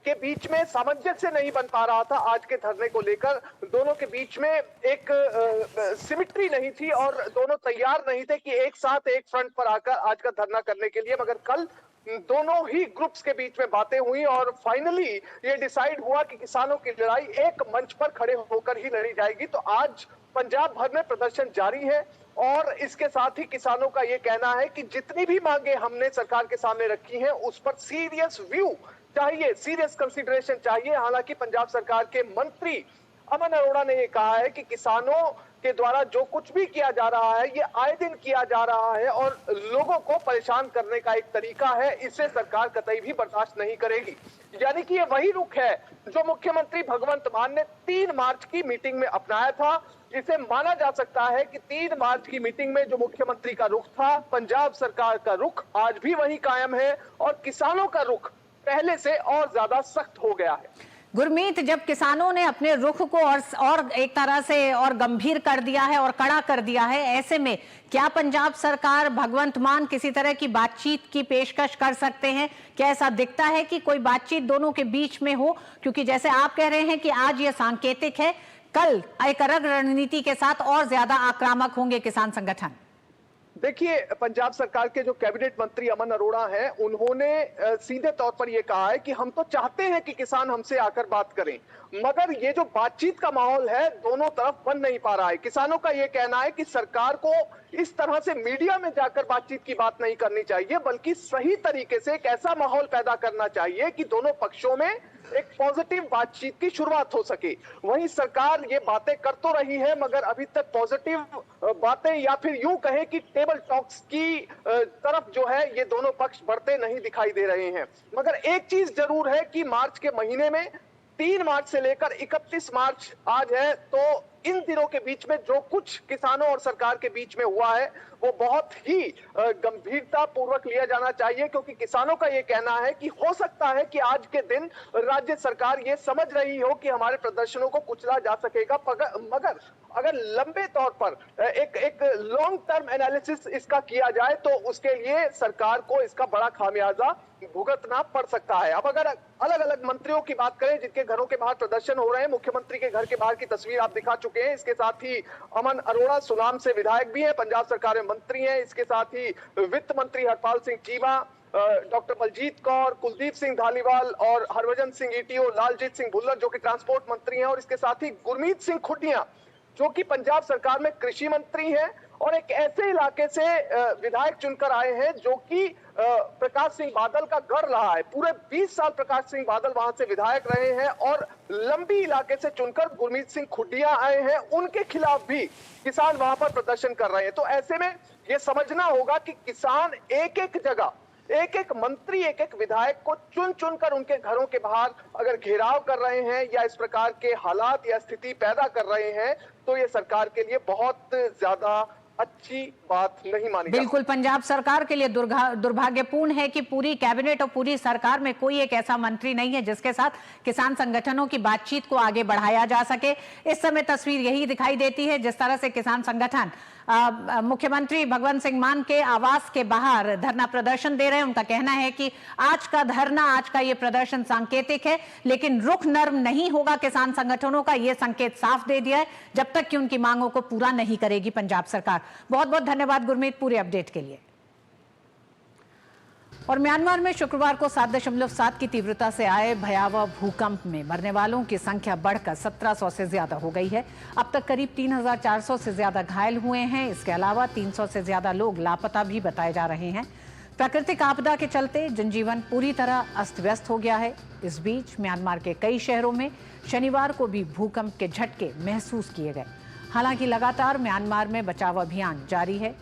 के बीच में सामंजस्य नहीं बन पा रहा था आज के धरने को लेकर। दोनों के बीच में एक सिमिट्री नहीं थी और दोनों तैयार नहीं थे कि एक साथ एक फ्रंट पर आकर आज का धरना करने के लिए, मगर कल दोनों ही ग्रुप्स के बीच में बातें हुई और फाइनली ये डिसाइड हुआ कि किसानों की लड़ाई एक मंच पर खड़े होकर ही लड़ी जाएगी। तो आज पंजाब भर में प्रदर्शन जारी है और इसके साथ ही किसानों का ये कहना है कि जितनी भी मांगे हमने सरकार के सामने रखी हैं उस पर सीरियस व्यू चाहिए, सीरियस कंसीडरेशन चाहिए। हालांकि पंजाब सरकार के मंत्री अमन अरोड़ा ने ये कहा है कि किसानों के द्वारा जो कुछ भी किया जा रहा है ये आए दिन किया जा रहा है और लोगों को परेशान करने का एक तरीका है, इसे सरकार कतई भी बर्दाश्त नहीं करेगी। यानी कि ये वही रुख है जो मुख्यमंत्री भगवंत मान ने 3 मार्च की मीटिंग में अपनाया था। इसे माना जा सकता है कि 3 मार्च की मीटिंग में जो मुख्यमंत्री का रुख था, पंजाब सरकार का रुख आज भी वही कायम है और किसानों का रुख पहले से और ज्यादा सख्त हो गया है। गुरमीत, जब किसानों ने अपने रुख को और एक तरह से और गंभीर कर दिया है और कड़ा कर दिया है, ऐसे में क्या पंजाब सरकार, भगवंत मान किसी तरह की बातचीत की पेशकश कर सकते हैं? क्या ऐसा दिखता है कि कोई बातचीत दोनों के बीच में हो? क्योंकि जैसे आप कह रहे हैं कि आज ये सांकेतिक है, कल एक अलग रणनीति के साथ और ज्यादा आक्रामक होंगे किसान संगठन। देखिए, पंजाब सरकार के जो कैबिनेट मंत्री अमन अरोड़ा हैं, उन्होंने सीधे तौर पर यह कहा है कि हम तो चाहते हैं कि किसान हमसे आकर बात करें, मगर ये जो बातचीत का माहौल है दोनों तरफ बन नहीं पा रहा है। किसानों का यह कहना है कि सरकार को इस तरह से मीडिया में जाकर बातचीत की बात नहीं करनी चाहिए, बल्कि सही तरीके से एक ऐसा माहौल पैदा करना चाहिए कि दोनों पक्षों में एक पॉजिटिव बातचीत की शुरुआत हो सके। वहीं सरकार ये बातें कर तो रही है, मगर अभी तक पॉजिटिव बातें या फिर यूं कहें कि टेबल टॉक्स की तरफ जो है ये दोनों पक्ष बढ़ते नहीं दिखाई दे रहे हैं। मगर एक चीज जरूर है कि मार्च के महीने में 3 मार्च से लेकर 31 मार्च आज है, तो इन दिनों के बीच में जो कुछ किसानों और सरकार के बीच में हुआ है वो बहुत ही गंभीरता पूर्वक लिया जाना चाहिए, क्योंकि किसानों का ये कहना है कि हो सकता है कि आज के दिन राज्य सरकार ये समझ रही हो कि हमारे प्रदर्शनों को कुचला जा सकेगा, मगर अगर लंबे तौर पर एक लॉन्ग टर्म एनालिसिस इसका किया जाए तो उसके लिए सरकार को इसका बड़ा खामियाजा भुगतना पड़ सकता है। अब अगर अलग अलग मंत्रियों की बात करें जिनके घरों के बाहर प्रदर्शन हो रहे हैं, मुख्यमंत्री के घर के बाहर की तस्वीर आप दिखा चुके हैं। इसके साथ ही अमन अरोड़ा सुनाम से विधायक भी हैं, पंजाब सरकार में मंत्री हैं। इसके साथ ही वित्त मंत्री हरपाल सिंह चीमा, डॉक्टर बलजीत कौर, कुलदीप सिंह धालीवाल और हरभजन सिंह ईटीओ, लालजीत सिंह भुल्लर जो कि ट्रांसपोर्ट मंत्री हैं, और इसके साथ ही गुरमीत सिंह खुटिया जो कि पंजाब सरकार में कृषि मंत्री हैं और एक ऐसे इलाके से विधायक चुनकर आए हैं जो कि प्रकाश सिंह बादल का गढ़ रहा है। पूरे 20 साल प्रकाश सिंह बादल वहां से विधायक रहे हैं और लंबी इलाके से चुनकर गुरमीत सिंह खुटिया आए हैं। उनके खिलाफ भी किसान वहां पर प्रदर्शन कर रहे हैं। तो ऐसे में यह समझना होगा कि किसान एक एक जगह, एक एक मंत्री, एक एक विधायक को चुन चुनकर उनके घरों के बाहर अगर घेराव कर रहे हैं या इस प्रकार के हालात या स्थिति पैदा कर रहे हैं, तो ये सरकार के लिए बहुत ज्यादा अच्छी बात नहीं मानी जाती। बिल्कुल, पंजाब सरकार के लिए दुर्भाग्यपूर्ण है कि पूरी कैबिनेट और पूरी सरकार में कोई एक ऐसा मंत्री नहीं है जिसके साथ किसान संगठनों की बातचीत को आगे बढ़ाया जा सके। इस समय तस्वीर यही दिखाई देती है, जिस तरह से किसान संगठन मुख्यमंत्री भगवंत सिंह मान के आवास के बाहर धरना प्रदर्शन दे रहे हैं। उनका कहना है कि आज का धरना, आज का ये प्रदर्शन सांकेतिक है, लेकिन रुख नर्म नहीं होगा किसान संगठनों का, ये संकेत साफ दे दिया है, जब तक कि उनकी मांगों को पूरा नहीं करेगी पंजाब सरकार। बहुत बहुत धन्यवाद गुरमीत पूरे अपडेट के लिए। और म्यांमार में शुक्रवार को 7.7 की तीव्रता से आए भयावह भूकंप में मरने वालों की संख्या बढ़कर 1700 से ज्यादा हो गई है। अब तक करीब 3400 से ज्यादा घायल हुए हैं। इसके अलावा 300 से ज्यादा लोग लापता भी बताए जा रहे हैं। प्राकृतिक आपदा के चलते जनजीवन पूरी तरह अस्त व्यस्त हो गया है। इस बीच म्यांमार के कई शहरों में शनिवार को भी भूकंप के झटके महसूस किए गए। हालांकि लगातार म्यांमार में बचाव अभियान जारी है।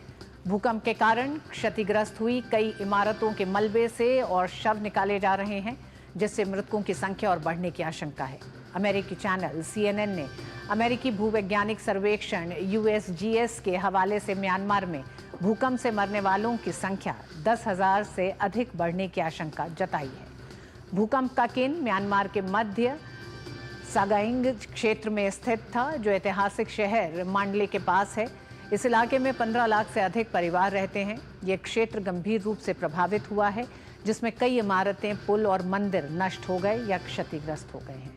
भूकंप के कारण क्षतिग्रस्त हुई कई इमारतों के मलबे से और शव निकाले जा रहे हैं, जिससे मृतकों की संख्या और बढ़ने की आशंका है। अमेरिकी चैनल CNN ने अमेरिकी भूवैज्ञानिक सर्वेक्षण USGS के हवाले से म्यांमार में भूकंप से मरने वालों की संख्या 10,000 से अधिक बढ़ने की आशंका जताई है। भूकंप का केंद्र म्यांमार के मध्य सागाइंग क्षेत्र में स्थित था, जो ऐतिहासिक शहर मांडले के पास है। इस इलाके में 15 लाख से अधिक परिवार रहते हैं। ये क्षेत्र गंभीर रूप से प्रभावित हुआ है, जिसमें कई इमारतें, पुल और मंदिर नष्ट हो गए या क्षतिग्रस्त हो गए हैं।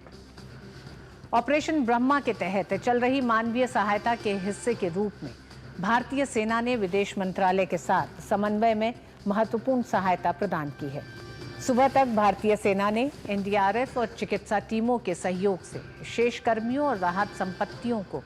ऑपरेशन ब्रह्मा के तहत चल रही मानवीय सहायता के हिस्से के रूप में भारतीय सेना ने विदेश मंत्रालय के साथ समन्वय में महत्वपूर्ण सहायता प्रदान की है। सुबह तक भारतीय सेना ने NDRF और चिकित्सा टीमों के सहयोग से शेष कर्मियों और राहत संपत्तियों को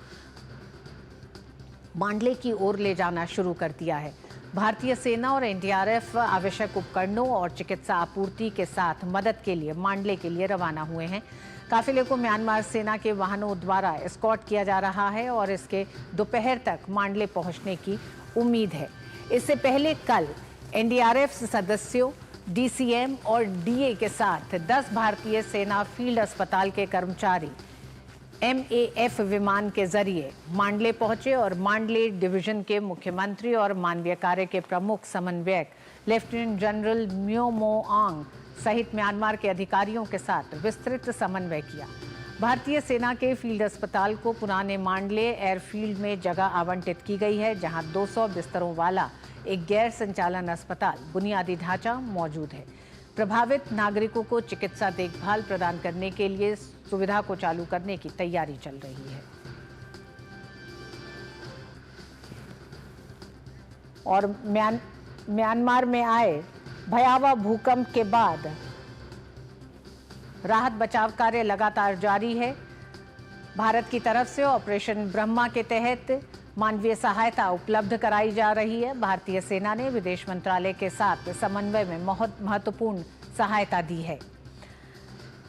मांडले की ओर ले जाना शुरू कर दिया है। भारतीय सेना और NDRF आवश्यक उपकरणों और चिकित्सा आपूर्ति के साथ मदद के लिए मांडले के लिए रवाना हुए हैं। काफिले को म्यांमार सेना के वाहनों द्वारा एस्कॉर्ट किया जा रहा है और इसके दोपहर तक मांडले पहुंचने की उम्मीद है। इससे पहले कल NDRF सदस्यों, DCM और DA के साथ 10 भारतीय सेना फील्ड अस्पताल के कर्मचारी MAF विमान के जरिए मांडले पहुंचे और मांडले डिवीजन के मुख्यमंत्री और मानवीय कार्य के प्रमुख समन्वयक लेफ्टिनेंट जनरल म्यो मो आंग सहित म्यांमार के अधिकारियों के साथ विस्तृत समन्वय किया। भारतीय सेना के फील्ड अस्पताल को पुराने मांडले एयरफील्ड में जगह आवंटित की गई है, जहां 200 बिस्तरों वाला एक गैर संचालन अस्पताल बुनियादी ढांचा मौजूद है। प्रभावित नागरिकों को चिकित्सा देखभाल प्रदान करने के लिए सुविधा को चालू करने की तैयारी चल रही है। और म्यांमार में आए भयावह भूकंप के बाद राहत बचाव कार्य लगातार जारी है। भारत की तरफ से ऑपरेशन ब्रह्मा के तहत मानवीय सहायता उपलब्ध कराई जा रही है। भारतीय सेना ने विदेश मंत्रालय के साथ समन्वय में महत्वपूर्ण सहायता दी है।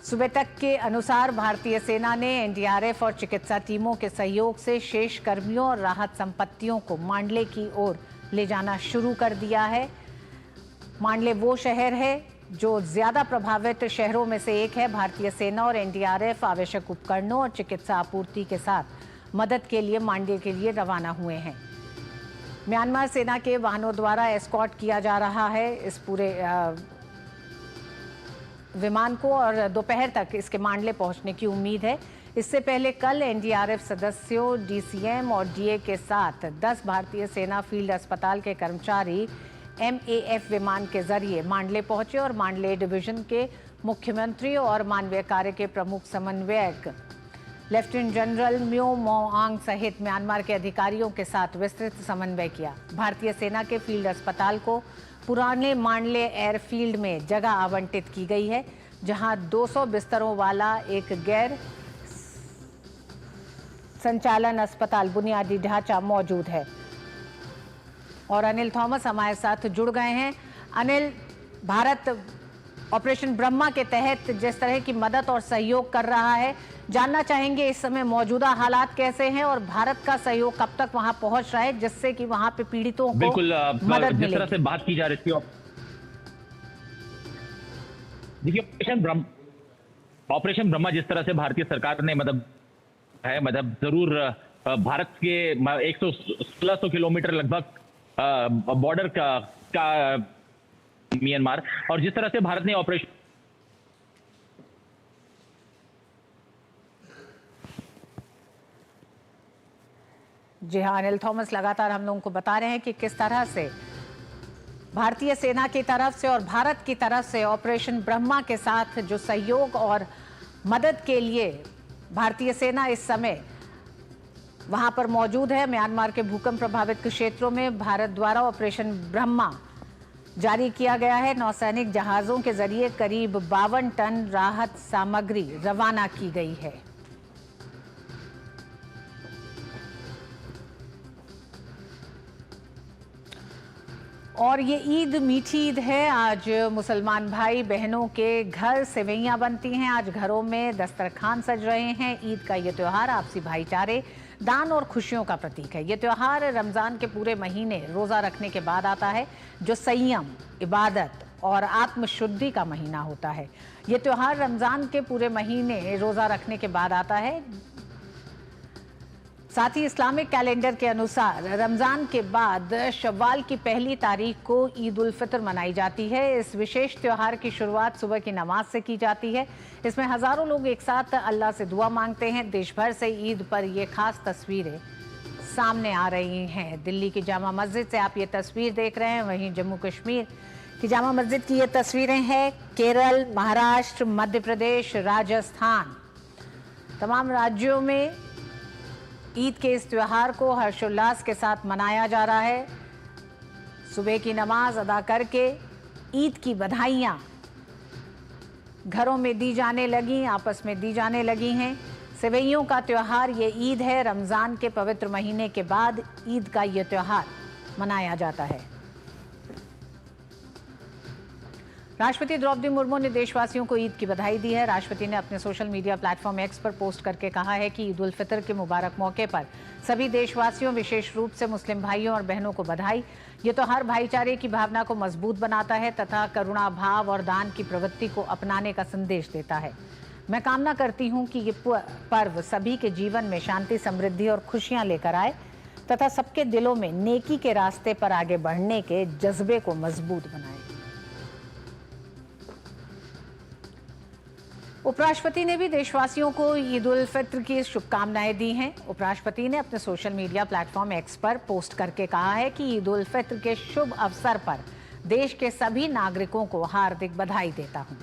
सुबह तक के अनुसार भारतीय सेना ने NDRF और चिकित्सा टीमों के सहयोग से शेष कर्मियों और राहत संपत्तियों को मांडले की ओर ले जाना शुरू कर दिया है। मांडले वो शहर है जो ज्यादा प्रभावित शहरों में से एक है। भारतीय सेना और NDRF आवश्यक उपकरणों और चिकित्सा आपूर्ति के साथ मदद के लिए मांडले के लिए रवाना हुए हैं। म्यांमार सेना के वाहनों द्वारा एस्कॉर्ट किया जा रहा है इस पूरे विमान को और दोपहर तक इसके मांडले पहुंचने की उम्मीद है। इससे पहले कल NDRF सदस्यों, DCM और DA के साथ 10 भारतीय सेना फील्ड अस्पताल के कर्मचारी MAF विमान के जरिए मांडले पहुंचे और मांडले डिवीजन के मुख्यमंत्री और मानवीय कार्य के प्रमुख समन्वयक लेफ्टिनेंट जनरल म्यो मोआंग सहित म्यांमार के अधिकारियों के साथ विस्तृत समन्वय किया। भारतीय सेना के फील्ड अस्पताल को पुराने मांडले एयरफील्ड में जगह आवंटित की गई है, जहां 200 बिस्तरों वाला एक गैर संचालन अस्पताल बुनियादी ढांचा मौजूद है। और अनिल थॉमस हमारे साथ जुड़ गए हैं। अनिल, भारत ऑपरेशन ब्रह्मा के तहत जिस तरह की मदद और सहयोग कर रहा है, जानना चाहेंगे इस समय मौजूदा हालात कैसे हैं और भारत का सहयोग कब तक वहां पहुंच रहा है, जिससे कि वहां पे पीड़ितों को बिल्कुल मदद जिस मिले। तरह से बात की जा रही थी, देखिए ऑपरेशन ब्रह्मा जिस तरह से भारतीय सरकार ने मतलब जरूर भारत के 116 किलोमीटर लगभग बॉर्डर का म्यांमार, और जिस तरह से भारत ने ऑपरेशन जी हाँ, अनिल थॉमस लगातार हम लोगों को बता रहे हैं कि किस तरह से भारतीय सेना की तरफ से और भारत की तरफ से ऑपरेशन ब्रह्मा के साथ जो सहयोग और मदद के लिए भारतीय सेना इस समय वहां पर मौजूद है। म्यांमार के भूकंप प्रभावित क्षेत्रों में भारत द्वारा ऑपरेशन ब्रह्मा जारी किया गया है। नौसैनिक जहाजों के जरिए करीब 52 टन राहत सामग्री रवाना की गई है। और ये ईद मीठी ईद है। आज मुसलमान भाई बहनों के घर सेवैयां बनती हैं, आज घरों में दस्तरखान सज रहे हैं। ईद का ये त्योहार आपसी भाईचारे, दान और खुशियों का प्रतीक है। ये त्योहार रमजान के पूरे महीने रोजा रखने के बाद आता है, जो संयम, इबादत और आत्मशुद्धि का महीना होता है। ये त्योहार रमजान के पूरे महीने रोजा रखने के बाद आता है। साथ ही इस्लामिक कैलेंडर के अनुसार रमजान के बाद शव्वाल की पहली तारीख को ईद उल फितर मनाई जाती है। इस विशेष त्योहार की शुरुआत सुबह की नमाज से की जाती है। इसमें हजारों लोग एक साथ अल्लाह से दुआ मांगते हैं। देश भर से ईद पर ये खास तस्वीरें सामने आ रही हैं। दिल्ली की जामा मस्जिद से आप ये तस्वीर देख रहे हैं, वहीं जम्मू कश्मीर की जामा मस्जिद की ये तस्वीरें हैं। केरल, महाराष्ट्र, मध्य प्रदेश, राजस्थान, तमाम राज्यों में ईद के इस त्योहार को हर्षोल्लास के साथ मनाया जा रहा है। सुबह की नमाज अदा करके ईद की बधाइयां घरों में दी जाने लगी, आपस में दी जाने लगी हैं। सेवैयों का त्योहार ये ईद है। रमजान के पवित्र महीने के बाद ईद का ये त्योहार मनाया जाता है। राष्ट्रपति द्रौपदी मुर्मू ने देशवासियों को ईद की बधाई दी है। राष्ट्रपति ने अपने सोशल मीडिया प्लेटफॉर्म एक्स पर पोस्ट करके कहा है कि ईद उल फितर के मुबारक मौके पर सभी देशवासियों, विशेष रूप से मुस्लिम भाइयों और बहनों को बधाई। ये त्योहार भाईचारे की भावना को मजबूत बनाता है तथा करुणा भाव और दान की प्रवृत्ति को अपनाने का संदेश देता है। मैं कामना करती हूँ कि ये पर्व सभी के जीवन में शांति, समृद्धि और खुशियाँ लेकर आए तथा सबके दिलों में नेकी के रास्ते पर आगे बढ़ने के जज्बे को मजबूत बनाए। उपराष्ट्रपति ने भी देशवासियों को ईद उल फितर की शुभकामनाएं दी हैं। उपराष्ट्रपति ने अपने सोशल मीडिया प्लेटफॉर्म एक्स पर पोस्ट करके कहा है कि ईद उल फितर के शुभ अवसर पर देश के सभी नागरिकों को हार्दिक बधाई देता हूं।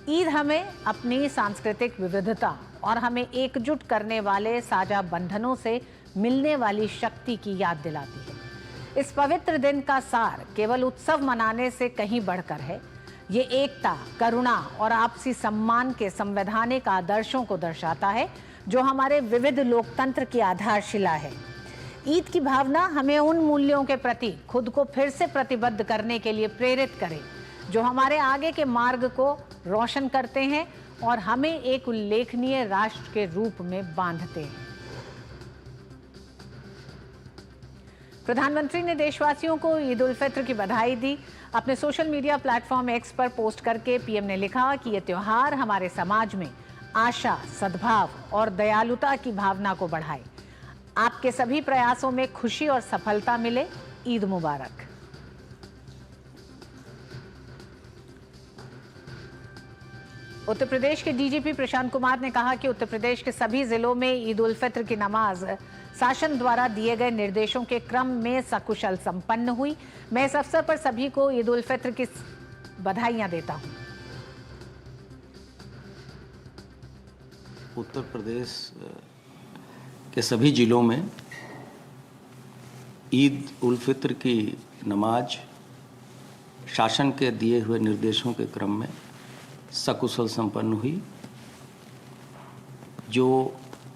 ईद हमें अपनी सांस्कृतिक विविधता और हमें एकजुट करने वाले साझा बंधनों से मिलने वाली शक्ति की याद दिलाती है। इस पवित्र दिन का सार केवल उत्सव मनाने से कहीं बढ़कर है। ये एकता, करुणा और आपसी सम्मान के संवैधानिक आदर्शों को दर्शाता है, जो हमारे विविध लोकतंत्र की आधारशिला है। ईद की भावना हमें उन मूल्यों के प्रति खुद को फिर से प्रतिबद्ध करने के लिए प्रेरित करे, जो हमारे आगे के मार्ग को रोशन करते हैं और हमें एक उल्लेखनीय राष्ट्र के रूप में बांधते हैं। प्रधानमंत्री ने देशवासियों को ईद उल फितर की बधाई दी। अपने सोशल मीडिया प्लेटफॉर्म एक्स पर पोस्ट करके पीएम ने लिखा कि यह त्योहार हमारे समाज में आशा, सद्भाव और दयालुता की भावना को बढ़ाए। आपके सभी प्रयासों में खुशी और सफलता मिले। ईद मुबारक। उत्तर प्रदेश के डीजीपी प्रशांत कुमार ने कहा कि उत्तर प्रदेश के सभी जिलों में ईद उल फितर की नमाज शासन द्वारा दिए गए निर्देशों के क्रम में सकुशल संपन्न हुई। मैं इस अवसर पर सभी को ईद उल फित्र की बधाइयां देता हूं। उत्तर प्रदेश के सभी जिलों में ईद उल फित्र की नमाज शासन के दिए हुए निर्देशों के क्रम में सकुशल संपन्न हुई। जो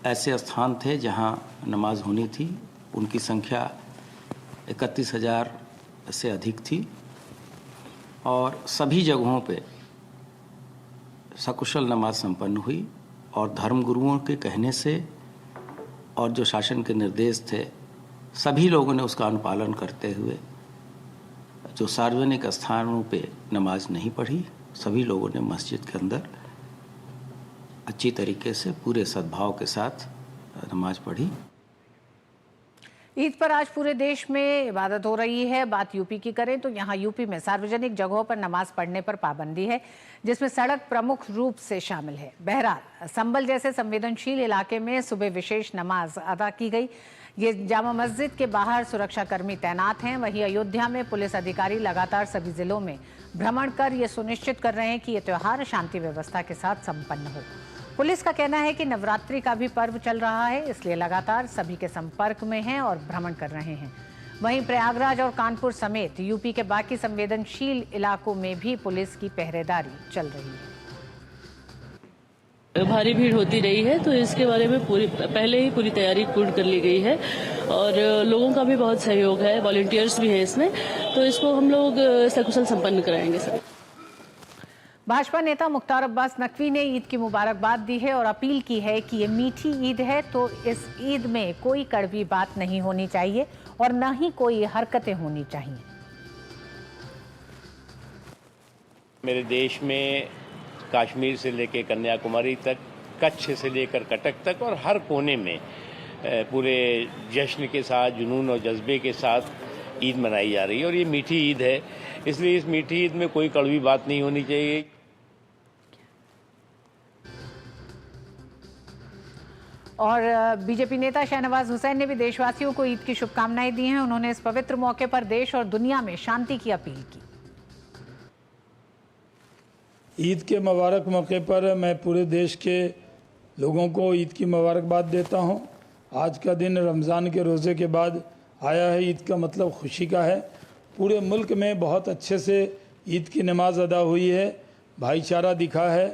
ऐसे स्थान थे जहां नमाज होनी थी उनकी संख्या 31,000 से अधिक थी और सभी जगहों पे सकुशल नमाज संपन्न हुई और धर्मगुरुओं के कहने से और जो शासन के निर्देश थे सभी लोगों ने उसका अनुपालन करते हुए जो सार्वजनिक स्थानों पे नमाज नहीं पढ़ी, सभी लोगों ने मस्जिद के अंदर अच्छी तरीके से पूरे सद्भाव के साथ नमाज पढ़ी। ईद पर आज पूरे देश में इबादत हो रही है। बात यूपी की करें तो यहाँ यूपी में सार्वजनिक जगहों पर नमाज पढ़ने पर पाबंदी है, जिसमें सड़क प्रमुख रूप से शामिल है। बहरहाल संभल जैसे संवेदनशील इलाके में सुबह विशेष नमाज अदा की गई। ये जामा मस्जिद के बाहर सुरक्षाकर्मी तैनात हैं। वहीं अयोध्या में पुलिस अधिकारी लगातार सभी जिलों में भ्रमण कर ये सुनिश्चित कर रहे हैं कि ये त्योहार शांति व्यवस्था के साथ संपन्न हो। पुलिस का कहना है कि नवरात्रि का भी पर्व चल रहा है, इसलिए लगातार सभी के संपर्क में हैं और भ्रमण कर रहे हैं। वहीं प्रयागराज और कानपुर समेत यूपी के बाकी संवेदनशील इलाकों में भी पुलिस की पहरेदारी चल रही है। भारी भीड़ होती रही है तो इसके बारे में पहले ही पूरी तैयारी पूर्ण कर ली गई है और लोगों का भी बहुत सहयोग है, वॉलंटियर्स भी हैं इसमें, तो इसको हम लोग सकुशल संपन्न कराएंगे सर। भाजपा नेता मुख्तार अब्बास नकवी ने ईद की मुबारकबाद दी है और अपील की है कि ये मीठी ईद है तो इस ईद में कोई कड़वी बात नहीं होनी चाहिए और न ही कोई हरकतें होनी चाहिए। मेरे देश में कश्मीर से लेकर कन्याकुमारी तक, कच्छ से लेकर कटक तक और हर कोने में पूरे जश्न के साथ, जुनून और जज्बे के साथ ईद मनाई जा रही है और ये मीठी ईद है, इसलिए इस मीठी ईद में कोई कड़वी बात नहीं होनी चाहिए। और बीजेपी नेता शाहनवाज हुसैन ने भी देशवासियों को ईद की शुभकामनाएं दी हैं। उन्होंने इस पवित्र मौके पर देश और दुनिया में शांति की अपील की। ईद के मुबारक मौके पर मैं पूरे देश के लोगों को ईद की मुबारकबाद देता हूं। आज का दिन रमज़ान के रोज़े के बाद आया है। ईद का मतलब खुशी का है। पूरे मुल्क में बहुत अच्छे से ईद की नमाज अदा हुई है, भाईचारा दिखा है,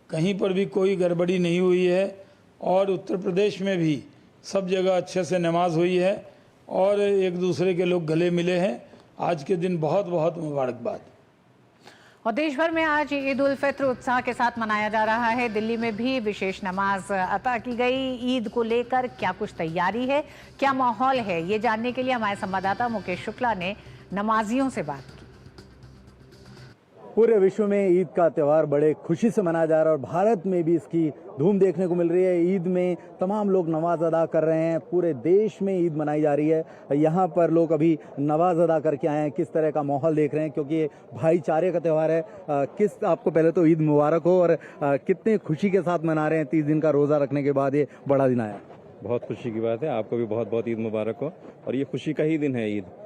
कहीं पर भी कोई गड़बड़ी नहीं हुई है और उत्तर प्रदेश में भी सब जगह अच्छे से नमाज हुई है और एक दूसरे के लोग गले मिले हैं। आज के दिन बहुत बहुत मुबारकबाद। और देश भर में आज ईद उल फित्र उत्साह के साथ मनाया जा रहा है। दिल्ली में भी विशेष नमाज अता की गई। ईद को लेकर क्या कुछ तैयारी है, क्या माहौल है, ये जानने के लिए हमारे संवाददाता मुकेश शुक्ला ने नमाजियों से बात की। पूरे विश्व में ईद का त्यौहार बड़े खुशी से मनाया जा रहा है और भारत में भी इसकी धूम देखने को मिल रही है। ईद में तमाम लोग नमाज अदा कर रहे हैं। पूरे देश में ईद मनाई जा रही है। यहाँ पर लोग अभी नमाज अदा करके आए हैं। किस तरह का माहौल देख रहे हैं, क्योंकि ये भाईचारे का त्यौहार है। आपको पहले तो ईद मुबारक हो और कितने खुशी के साथ मना रहे हैं 30 दिन का रोज़ा रखने के बाद ये बड़ा दिन आया। बहुत खुशी की बात है। आपको भी बहुत बहुत ईद मुबारक हो और ये खुशी का ही दिन है ईद।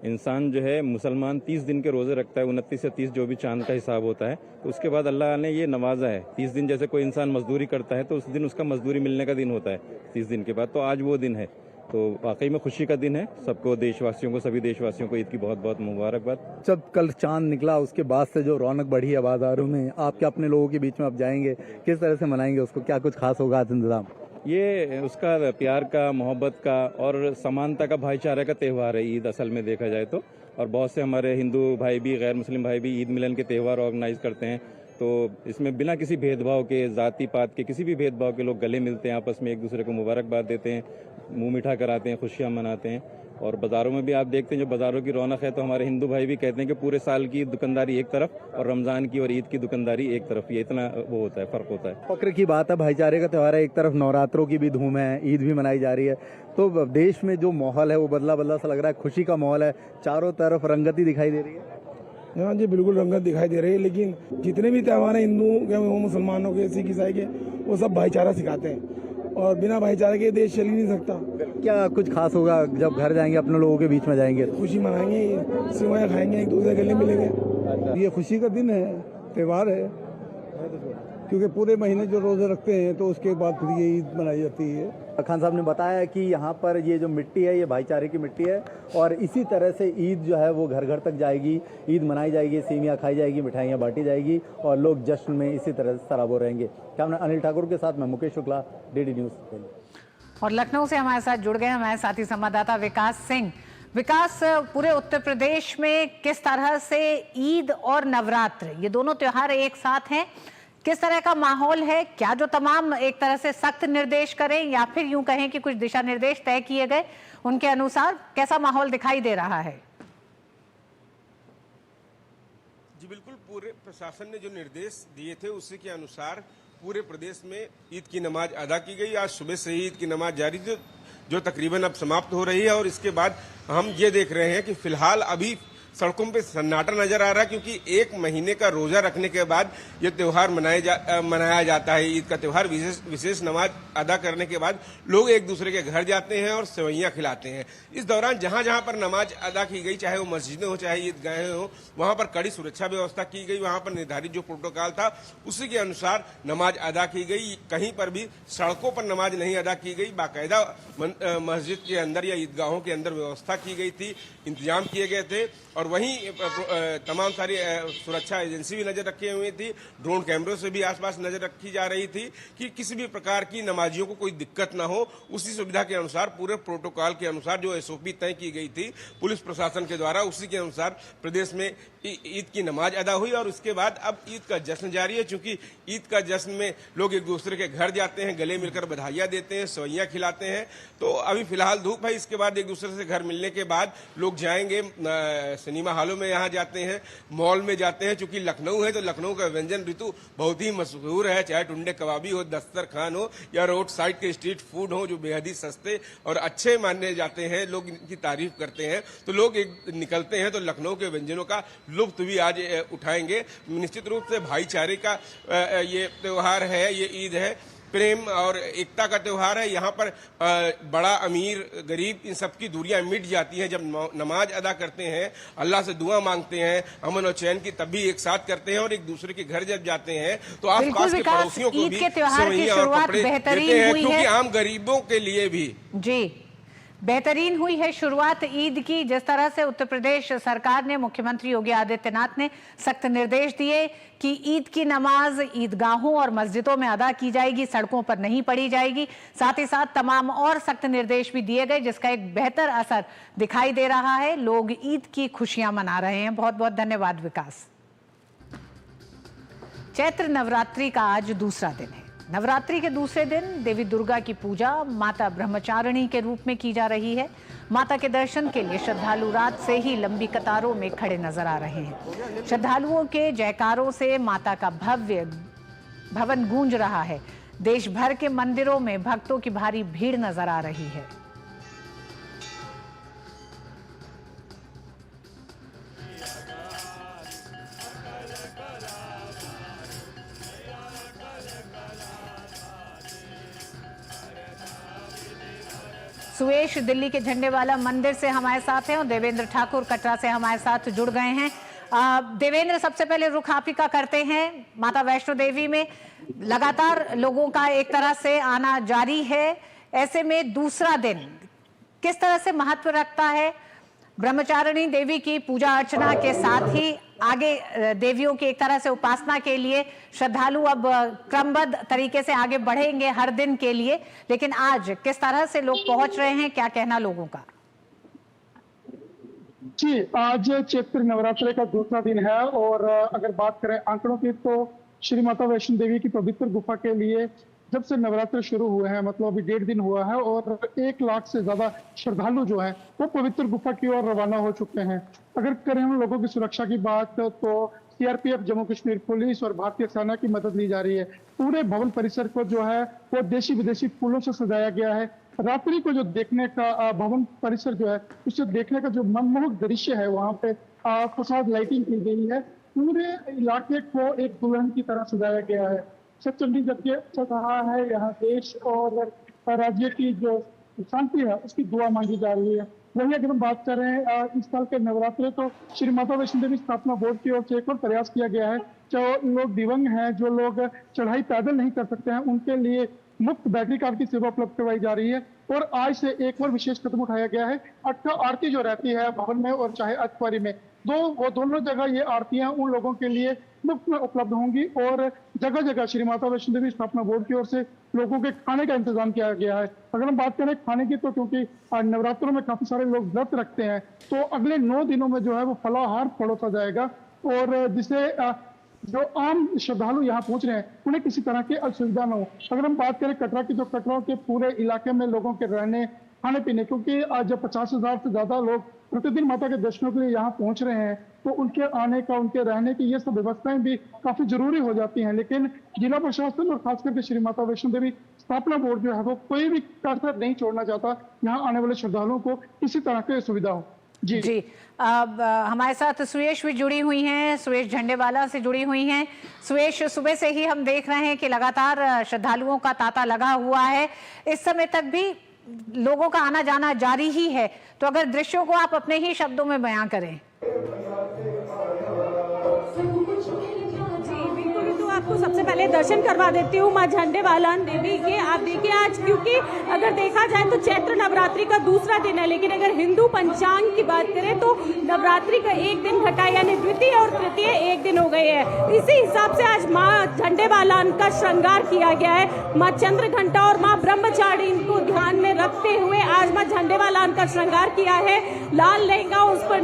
इंसान जो है मुसलमान 30 दिन के रोज़े रखता है, 29 से 30 जो भी चांद का हिसाब होता है, तो उसके बाद अल्लाह ने ये नवाजा है। 30 दिन जैसे कोई इंसान मजदूरी करता है तो उस दिन उसका मजदूरी मिलने का दिन होता है 30 दिन के बाद, तो आज वो दिन है। तो वाकई में खुशी का दिन है। सबको, देशवासियों को, सभी देशवासियों को ईद की बहुत बहुत मुबारकबाद। जब कल चांद निकला उसके बाद से जो रौनक बढ़ी है बाजारों में, आपके अपने लोगों के बीच में आप जाएंगे, किस तरह से मनाएंगे उसको, क्या कुछ खास होगा आज इंतजाम? ये उसका प्यार का, मोहब्बत का और समानता का, भाईचारे का त्यौहार है ईद असल में देखा जाए तो। और बहुत से हमारे हिंदू भाई भी, गैर मुस्लिम भाई भी ईद मिलन के त्यौहार ऑर्गेनाइज करते हैं। तो इसमें बिना किसी भेदभाव के, जाति पात के, किसी भी भेदभाव के लोग गले मिलते हैं, आपस में एक दूसरे को मुबारकबाद देते हैं, मुंह मीठा कराते हैं, खुशियाँ मनाते हैं। और बाज़ारों में भी आप देखते हैं जो बाज़ारों की रौनक है, तो हमारे हिंदू भाई भी कहते हैं कि पूरे साल की दुकानदारी एक तरफ और रमज़ान की और ईद की दुकानदारी एक तरफ, ये इतना वो होता है, फ़र्क होता है। फक्र की बात है, भाईचारे का त्यौहार है। एक तरफ नवरात्रों की भी धूम है, ईद भी मनाई जा रही है, तो देश में जो माहौल है वो बदला बदला सा लग रहा है। खुशी का माहौल है, चारों तरफ रंगती दिखाई दे रही है। हाँ जी, बिल्कुल रंगत दिखाई दे रही है। लेकिन जितने भी त्यौहार हैं हिंदू के, मुसलमानों के, सिख ईसाई के, वो सब भाईचारा सिखाते हैं। और बिना भाईचारे के देश चल ही नहीं सकता। क्या कुछ खास होगा जब घर जाएंगे, अपने लोगों के बीच में जाएंगे? खुशी मनाएंगे, सेवइयां खाएंगे, एक दूसरे गले मिलेंगे। ये खुशी का दिन है, त्यौहार है, क्योंकि पूरे महीने जो रोजे रखते हैं तो उसके बाद फिर ये ईद मनाई जाती है। खान साहब ने बताया कि यहाँ पर ये जो मिट्टी है ये भाईचारे की मिट्टी है और इसी तरह से ईद जो है वो घर घर तक जाएगी, ईद मनाई जाएगी, सेवियाँ खाई जाएगी, मिठाइयाँ बांटी जाएगी और लोग जश्न में इसी तरह से सराबोर रहेंगे। कैमरा अनिल ठाकुर के साथ मैं मुकेश शुक्ला, DD न्यूज़। और लखनऊ से हमारे साथ जुड़ गए हमारे साथी संवाददाता विकास सिंह। विकास, पूरे उत्तर प्रदेश में किस तरह से ईद और नवरात्र ये दोनों त्योहार एक साथ हैं, किस तरह का माहौल है? क्या जो तमाम एक तरह से सख्त निर्देश करें या फिर यूं कहें कि कुछ दिशा निर्देश तय किए गए उनके अनुसार कैसा माहौल दिखाई दे रहा है? जी बिल्कुल, पूरे प्रशासन ने जो निर्देश दिए थे उसी के अनुसार पूरे प्रदेश में ईद की नमाज अदा की गई। आज सुबह से ही ईद की नमाज जारी जो तकरीबन अब समाप्त हो रही है और इसके बाद हम ये देख रहे हैं कि फिलहाल अभी सड़कों पे सन्नाटा नजर आ रहा है, क्योंकि एक महीने का रोजा रखने के बाद ये त्योहार मनाया जाता है। ईद का त्योहार विशेष नमाज अदा करने के बाद लोग एक दूसरे के घर जाते हैं और सेवइयां खिलाते हैं। इस दौरान जहां जहां पर नमाज अदा की गई, चाहे वो मस्जिदें हो चाहे ईदगाहें हो, वहां पर कड़ी सुरक्षा व्यवस्था की गई। वहां पर निर्धारित जो प्रोटोकॉल था उसी के अनुसार नमाज अदा की गई। कहीं पर भी सड़कों पर नमाज नहीं अदा की गई, बाकायदा मस्जिद के अंदर या ईदगाहों के अंदर व्यवस्था की गई थी, इंतजाम किए गए थे। और वहीं तमाम सारी सुरक्षा एजेंसी भी नजर रखी हुई थी। ड्रोन कैमरों से भी आसपास नजर रखी जा रही थी कि किसी भी प्रकार की नमाजियों को कोई दिक्कत ना हो। उसी सुविधा के अनुसार, पूरे प्रोटोकॉल के अनुसार जो SOP तय की गई थी पुलिस प्रशासन के द्वारा, उसी के अनुसार प्रदेश में ईद की नमाज अदा हुई। और उसके बाद अब ईद का जश्न जारी है, क्योंकि ईद का जश्न में लोग एक दूसरे के घर जाते हैं, गले मिलकर बधाइयां देते हैं, सेवइयां खिलाते हैं। तो अभी फिलहाल धूप है, इसके बाद एक दूसरे से घर मिलने के बाद लोग जाएंगे, सिनेमा हॉलों में यहाँ जाते हैं, मॉल में जाते हैं। चूंकि लखनऊ है तो लखनऊ का व्यंजन ऋतु बहुत ही मशहूर है, चाहे टुंडे कबाबी हो, दस्तरखान हो या रोड साइड के स्ट्रीट फूड हो जो बेहद ही सस्ते और अच्छे माने जाते हैं, लोग इनकी तारीफ करते हैं। तो लोग निकलते हैं तो लखनऊ के व्यंजनों का लुत्फ भी आज उठाएंगे। निश्चित रूप से भाईचारे का ये त्योहार है, ये ईद है, प्रेम और एकता का त्योहार है। यहाँ पर बड़ा अमीर गरीब इन सबकी दूरियां मिट जाती हैं जब नमाज अदा करते हैं, अल्लाह से दुआ मांगते हैं, अमन और चैन की तब भी एक साथ करते हैं और एक दूसरे के घर जब जाते हैं तो आसपास के पड़ोसियों को भी सेवइयां और कपड़े देते हैं, क्योंकि आम गरीबों के लिए भी जी बेहतरीन हुई है शुरुआत ईद की। जिस तरह से उत्तर प्रदेश सरकार ने, मुख्यमंत्री योगी आदित्यनाथ ने सख्त निर्देश दिए कि ईद की नमाज ईदगाहों और मस्जिदों में अदा की जाएगी, सड़कों पर नहीं पढ़ी जाएगी। साथ ही साथ तमाम और सख्त निर्देश भी दिए गए, जिसका एक बेहतर असर दिखाई दे रहा है। लोग ईद की खुशियां मना रहे हैं। बहुत बहुत धन्यवाद विकास। चैत्र नवरात्रि का आज दूसरा दिन है। नवरात्रि के दूसरे दिन देवी दुर्गा की पूजा माता ब्रह्मचारिणी के रूप में की जा रही है। माता के दर्शन के लिए श्रद्धालु रात से ही लंबी कतारों में खड़े नजर आ रहे हैं। श्रद्धालुओं के जयकारों से माता का भव्य भवन गूंज रहा है। देश भर के मंदिरों में भक्तों की भारी भीड़ नजर आ रही है। सुवेश दिल्ली के झंडे वाला मंदिर से हमारे साथ हैं और देवेंद्र ठाकुर कटरा से हमारे साथ जुड़ गए हैं। देवेंद्र, सबसे पहले रुख आप ही का करते हैं। माता वैष्णो देवी में लगातार लोगों का एक तरह से आना जारी है, ऐसे में दूसरा दिन किस तरह से महत्व रखता है? ब्रह्मचारिणी देवी की पूजा अर्चना के साथ ही आगे देवियों की एक तरह से उपासना के लिए श्रद्धालु अब क्रमबद्ध तरीके से आगे बढ़ेंगे हर दिन के लिए, लेकिन आज किस तरह से लोग पहुंच रहे हैं, क्या कहना लोगों का? जी, आज चैत्र नवरात्रि का दूसरा दिन है और अगर बात करें आंकड़ों की तो श्री माता वैष्णो देवी की पवित्र गुफा के लिए जब से नवरात्र शुरू हुए हैं, मतलब अभी 1.5 दिन हुआ है और 1 लाख से ज्यादा श्रद्धालु जो है वो पवित्र गुफा की ओर रवाना हो चुके हैं। अगर करें हम लोगों की सुरक्षा की बात तो CRPF, जम्मू कश्मीर पुलिस और भारतीय सेना की मदद ली जा रही है। पूरे भवन परिसर को जो है वो देशी विदेशी फूलों से सजाया गया है। रात्रि को जो देखने का भवन परिसर जो है उसे देखने का जो मनमोहक दृश्य है, वहाँ पे फसाद लाइटिंग की गई है। पूरे इलाके को एक दुल्हन की तरह सजाया गया है। सचंडी यज्ञ चल रहा है। यहाँ देश और राज्य की जो शांति है उसकी दुआ मांगी जा रही है। वही अगर हम बात करें इस साल के नवरात्रे तो श्री माता वैष्णो देवी स्थापना बोर्ड की ओर से एक और प्रयास किया गया है। जो लोग दिव्यांग हैं, जो लोग चढ़ाई पैदल नहीं कर सकते हैं, उनके लिए मुफ्त बैटरी कार्ड की सेवा उपलब्ध करवाई जा रही है। और आज से एक और विशेष कदम उठाया गया है। आरती जो रहती है भवन में और चाहे अठवारी में, वो दोनों जगह ये आरतियां उन लोगों के लिए मुफ्त में उपलब्ध होंगी। और जगह जगह श्री माता वैष्णो देवी स्थापना बोर्ड की ओर से लोगों के खाने का इंतजाम किया गया है। अगर हम बात करें खाने की, तो क्योंकि नवरात्रों में काफी सारे लोग व्रत रखते हैं, तो अगले 9 दिनों में जो है वो फलाहार परोसा जाएगा। और जिसे जो आम श्रद्धालु यहाँ पहुंच रहे हैं उन्हें किसी तरह की असुविधा न हो। अगर हम बात करें कटरा की, तो कटरा के पूरे इलाके में लोगों के रहने खाने पीने, क्योंकि आज जब 50,000 से ज्यादा लोग प्रतिदिन माता के दर्शनों के लिए यहाँ पहुंच रहे हैं, तो उनके आने का, उनके रहने की ये सब व्यवस्थाएं भी काफी जरूरी हो जाती हैं। लेकिन जिला प्रशासन और खास करके श्री माता वैष्णो देवी स्थापना बोर्ड जो है वो कोई भी कसर नहीं छोड़ना चाहता यहाँ आने वाले श्रद्धालुओं को किसी तरह की सुविधा हो। जी अब हमारे साथ सुयेश भी जुड़ी हुई हैं, सुयेश झंडेवाला से जुड़ी हुई हैं। सुयेश, सुबह से ही हम देख रहे हैं कि लगातार श्रद्धालुओं का तांता लगा हुआ है। इस समय तक भी लोगों का आना जाना जारी ही है, तो अगर दृश्यों को आप अपने ही शब्दों में बयां करें। आपको सबसे पहले दर्शन करवा देती हूँ माँ झंडेवाला देवी के। आप देखिए आज, क्योंकि अगर देखा जाए तो चैत्र नवरात्रि का दूसरा दिन है, लेकिन अगर हिंदू पंचांग की बात करें तो नवरात्रि का एक दिन घटा, यानी द्वितीय और तृतीय एक दिन हो गए हैं। इसी हिसाब से आज माँ झंडेवाला का श्रृंगार किया गया है। माँ चंद्र घंटा और माँ ब्रह्मचारी को ध्यान में रखते हुए आज माँ झंडेवाला का श्रृंगार किया है। लाल लहंगा, उस पर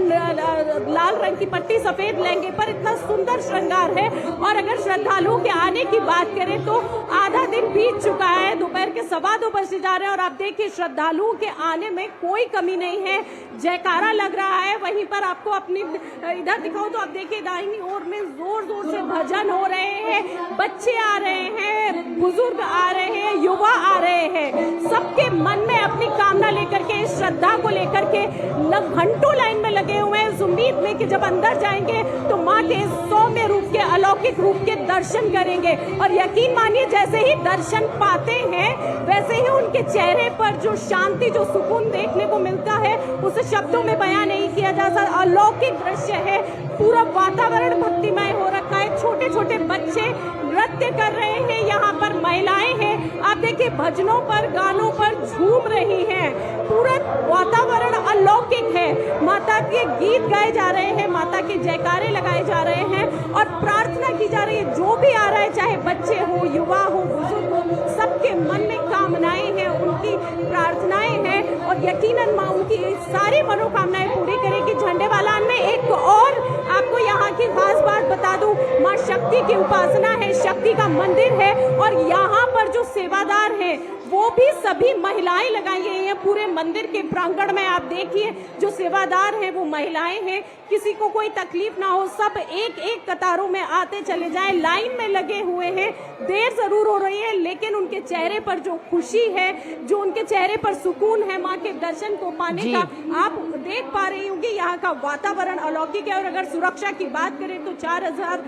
लाल रंग की पट्टी, सफेद लहंगे पर इतना सुंदर श्रृंगार है। और अगर श्रद्धालुओं के आने की बात करें तो आधा दिन बीत चुका है, दोपहर के 2:15 बजे जा रहे हैं और आप देखिए श्रद्धालुओं के आने में कोई कमी नहीं है। जयकारा लग रहा है। वहीं पर आपको अपनी इधर दिखाऊं तो आप देखिए दाहिनी ओर में जोर जोर से भजन हो रहे हैं, बच्चे आ रहे हैं, बुजुर्ग आ रहे हैं, युवा आ रहे हैं। सबके मन में अपनी कामना लेकर के, श्रद्धा को लेकर के घंटों लाइन में लगे हुए हैं, इस उम्मीद में कि जब अंदर जाएंगे तो माँ के सौम्य रूप के, अलौकिक रूप के दर्शन करेंगे। और यकीन मानिए जैसे ही दर्शन पाते हैं वैसे ही उनके चेहरे पर जो शांति, जो सुकून देखने को मिलता है उसे शब्दों में बयां नहीं किया जा सकता। अलौकिक दृश्य है, पूरा वातावरण भक्तिमय हो रखा है। छोटे छोटे बच्चे नृत्य कर रहे हैं, यहाँ पर महिलाएं हैं, आप देखिए भजनों पर, गानों पर झूम रही हैं। पूरा वातावरण अलौकिक है। माता के गीत गाए जा रहे हैं, माता के जयकारे लगाए जा रहे हैं और प्रार्थना की जा रही है। जो भी आ रहा है, चाहे बच्चे हो, युवा हो, बुजुर्ग हो, सबके मन में कामनाएं हैं, उनकी प्रार्थनाएं हैं और यकीनन माँ उनकी सारी मनोकामनाएं पूरी करेगी। झंडेवाला में एक और आपको यहाँ की खास बात बता दूं, माँ शक्ति की उपासना है, शक्ति का मंदिर है और यहाँ पर जो सेवादार हैं वो भी सभी महिलाएं लगाई गई हैं। पूरे मंदिर के प्रांगण में आप देखिए जो सेवादार हैं वो महिलाएं हैं। किसी को कोई तकलीफ ना हो, सब एक एक कतारों में आते चले जाएं, लाइन में लगे हुए हैं। देर जरूर हो रही है लेकिन उनके चेहरे पर जो खुशी है, जो उनके चेहरे पर सुकून है माँ के दर्शन को पाने का, आप देख पा रही होंगी। यहाँ का वातावरण अलौकिक है। और अगर सुरक्षा की बात करें तो 4000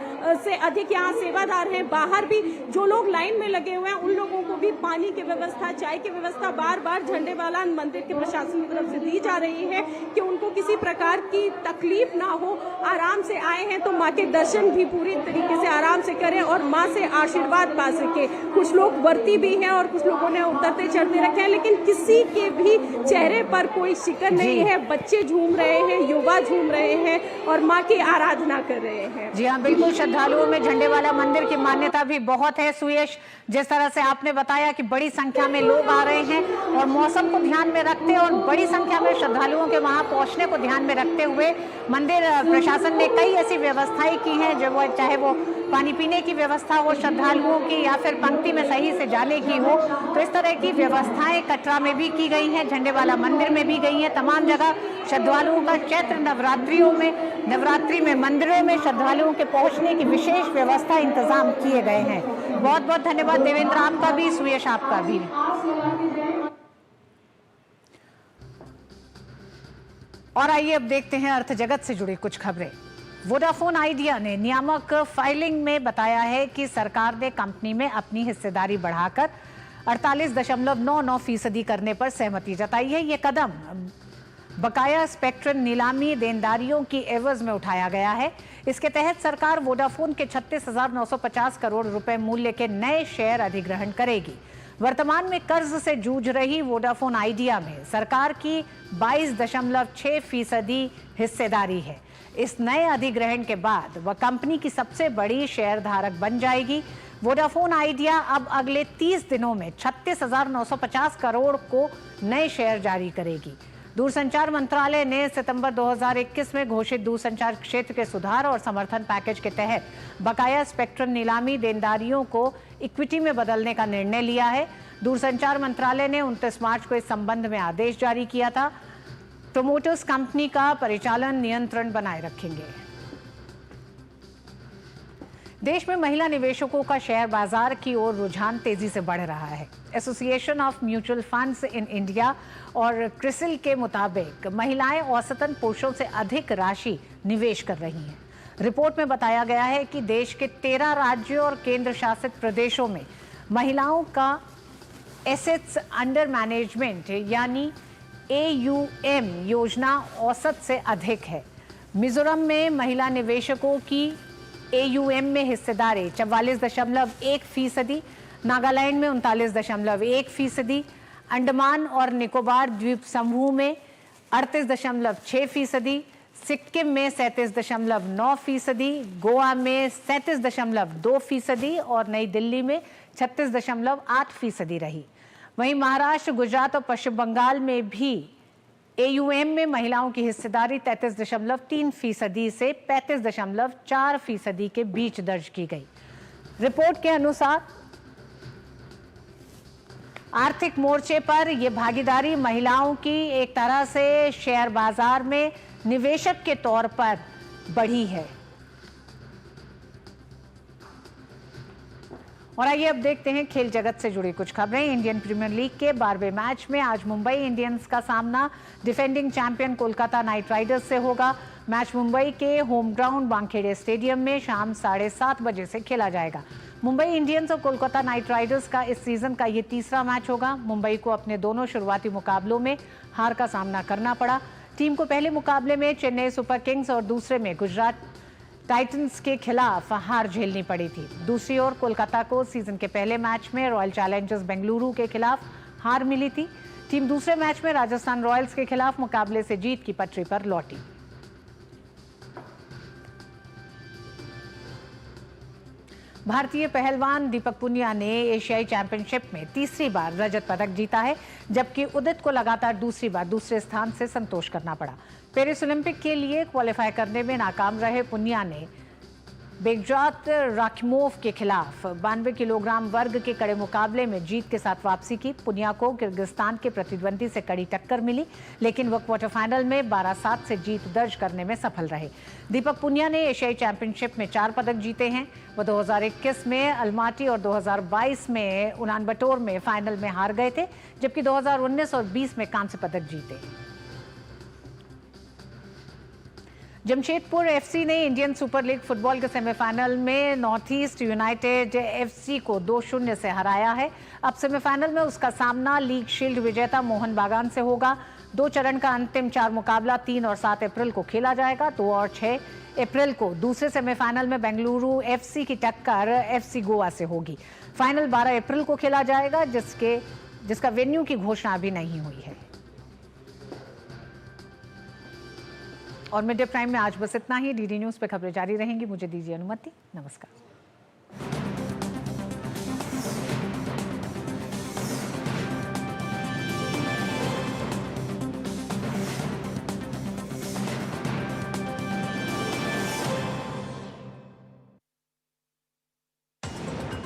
से अधिक यहाँ सेवादार हैं। बाहर भी जो लोग लाइन में लगे हुए हैं उन लोगों को भी पानी की व्यवस्था, चाय की व्यवस्था बार बार झंडेवाला मंदिर के प्रशासन की तरफ से दी जा रही है कि उनको किसी प्रकार की तकलीफ ना हो। आराम से आए हैं तो माँ के दर्शन भी पूरी तरीके से आराम से करें और माँ से आशीर्वाद पा सके। कुछ लोग व्रती भी हैं और कुछ लोगों ने उतरते चढ़ते रखे हैं, लेकिन किसी के भी चेहरे पर कोई शिकन नहीं है। बच्चे झूम रहे हैं, युवा झूम रहे हैं और माँ की आराधना कर रहे हैं। जी हाँ, बिल्कुल। श्रद्धालुओं में झंडेवाला मंदिर की मान्यता भी बहुत है। सुयेश, जिस तरह से आपने बताया कि बड़ी संख्या में लोग आ रहे हैं और मौसम को ध्यान में रखते और बड़ी संख्या में श्रद्धालुओं के वहां पहुंचने को ध्यान में रखते हुए मंदिर प्रशासन ने कई ऐसी व्यवस्थाएं की हैं, जो वो चाहे वो पानी पीने की व्यवस्था हो श्रद्धालुओं की या फिर पंक्ति में सही से जाने की हो, तो इस तरह की व्यवस्थाएं कटरा में भी की गई हैं, झंडेवाला मंदिर में भी गई हैं। तमाम जगह श्रद्धालुओं का चैत्र नवरात्रि में मंदिरों में श्रद्धालुओं के पहुंचने की विशेष व्यवस्था इंतजाम किए गए हैं। बहुत बहुत धन्यवाद देवेंद्र आपका भी, सुयश आपका भी। और आइए अब देखते हैं अर्थ जगत से जुड़ी कुछ खबरें। वोडाफोन आइडिया ने नियामक फाइलिंग में बताया है कि सरकार ने कंपनी में अपनी हिस्सेदारी बढ़ाकर 48.99% करने पर सहमति जताई है। ये कदम बकाया स्पेक्ट्रम नीलामी देनदारियों की एवज में उठाया गया है। इसके तहत सरकार वोडाफोन के 36,950 करोड़ रुपए मूल्य के नए शेयर अधिग्रहण करेगी। वर्तमान में कर्ज से जूझ रही वोडाफोन आइडिया में सरकार की 22.6% हिस्सेदारी है। इस नए अधिग्रहण के बाद वह कंपनी की सबसे बड़ी शेयरधारक बन जाएगी। वोडाफोन आइडिया अब अगले 30 दिनों में 36,950 करोड़ को नए शेयर जारी करेगी। दूरसंचार मंत्रालय ने सितंबर 2021 में घोषित दूरसंचार क्षेत्र के सुधार और समर्थन पैकेज के तहत बकाया स्पेक्ट्रम नीलामी देनदारियों को इक्विटी में बदलने का निर्णय लिया है। दूरसंचार मंत्रालय ने 29 मार्च को इस संबंध में आदेश जारी किया था। प्रोमोटर्स कंपनी का परिचालन नियंत्रण बनाए रखेंगे। देश में महिला निवेशकों का शेयर बाजार की ओर रुझान तेजी से बढ़ रहा है। Association of mutual funds in India और क्रिसिल के मुताबिक महिलाएं औसतन पुरुषों से अधिक राशि निवेश कर रही हैं। रिपोर्ट में बताया गया है कि देश के 13 राज्यों और केंद्र शासित प्रदेशों में महिलाओं का एसेट्स अंडर मैनेजमेंट यानी AUM योजना औसत से अधिक है। मिजोरम में महिला निवेशकों की AUM में हिस्सेदारी 44.1%, नागालैंड में 39.1%, अंडमान और निकोबार द्वीप समूह में 38.6%, सिक्किम में 37.9%, गोवा में 37.2% और नई दिल्ली में 36.8% रही। वहीं महाराष्ट्र, गुजरात और पश्चिम बंगाल में भी AUM में महिलाओं की हिस्सेदारी 33.3% से 35.4% के बीच दर्ज की गई। रिपोर्ट के अनुसार आर्थिक मोर्चे पर यह भागीदारी महिलाओं की एक तरह से शेयर बाजार में निवेशक के तौर पर बढ़ी है। और आइए अब देखते हैं खेल जगत से जुड़ी कुछ खबरें। इंडियन प्रीमियर लीग के 12वें मैच में आज मुंबई इंडियंस का सामना defending champion Kolkata night Riders से होगा। मैच मुंबई के होम ग्राउंड वानखेड़े स्टेडियम में शाम 7:30 बजे से खेला जाएगा। मुंबई इंडियंस और कोलकाता नाइट राइडर्स का इस सीजन का ये तीसरा मैच होगा। मुंबई को अपने दोनों शुरुआती मुकाबलों में हार का सामना करना पड़ा। टीम को पहले मुकाबले में चेन्नई सुपर किंग्स और दूसरे में गुजरात टाइटंस के खिलाफ हार झेलनी पड़ी थी। दूसरी ओर कोलकाता को सीजन के पहले मैच में रॉयल चैलेंजर्स बेंगलुरु के खिलाफ हार मिली थी। टीम दूसरे मैच में राजस्थान रॉयल्स के खिलाफ मुकाबले से जीत की पटरी पर लौटी। भारतीय पहलवान दीपक पुनिया ने एशियाई चैंपियनशिप में तीसरी बार रजत पदक जीता है, जबकि उदित को लगातार दूसरी बार दूसरे स्थान से संतोष करना पड़ा। पेरिस ओलंपिक के लिए क्वालिफाई करने में नाकाम रहे पुनिया ने बेगजात राखिमोव के खिलाफ 92 किलोग्राम वर्ग के कड़े मुकाबले में जीत के साथ वापसी की। पुनिया को किर्गिस्तान के प्रतिद्वंदी से कड़ी टक्कर मिली, लेकिन वह क्वार्टर फाइनल में 12-7 से जीत दर्ज करने में सफल रहे। दीपक पुनिया ने एशियाई चैंपियनशिप में 4 पदक जीते हैं। वह 2021 में अलमाटी और 2022 में उलानबटोर में फाइनल में हार गए थे, जबकि 2019 और 20 में कांस्य पदक जीते। जमशेदपुर FC ने इंडियन सुपर लीग फुटबॉल के सेमीफाइनल में नॉर्थ ईस्ट यूनाइटेड FC को 2-0 से हराया है। अब सेमीफाइनल में उसका सामना लीग शील्ड विजेता मोहन बागान से होगा। 2 चरण का अंतिम 4 मुकाबला 3 और 7 अप्रैल को खेला जाएगा। 2 और 6 अप्रैल को दूसरे सेमीफाइनल में बेंगलुरु FC की टक्कर FC गोवा से होगी। फाइनल 12 अप्रैल को खेला जाएगा, जिसका वेन्यू की घोषणा अभी नहीं हुई है। और मिड डे प्राइम में आज बस इतना ही। DD न्यूज पे खबरें जारी रहेंगी। मुझे दीजिए अनुमति। नमस्कार।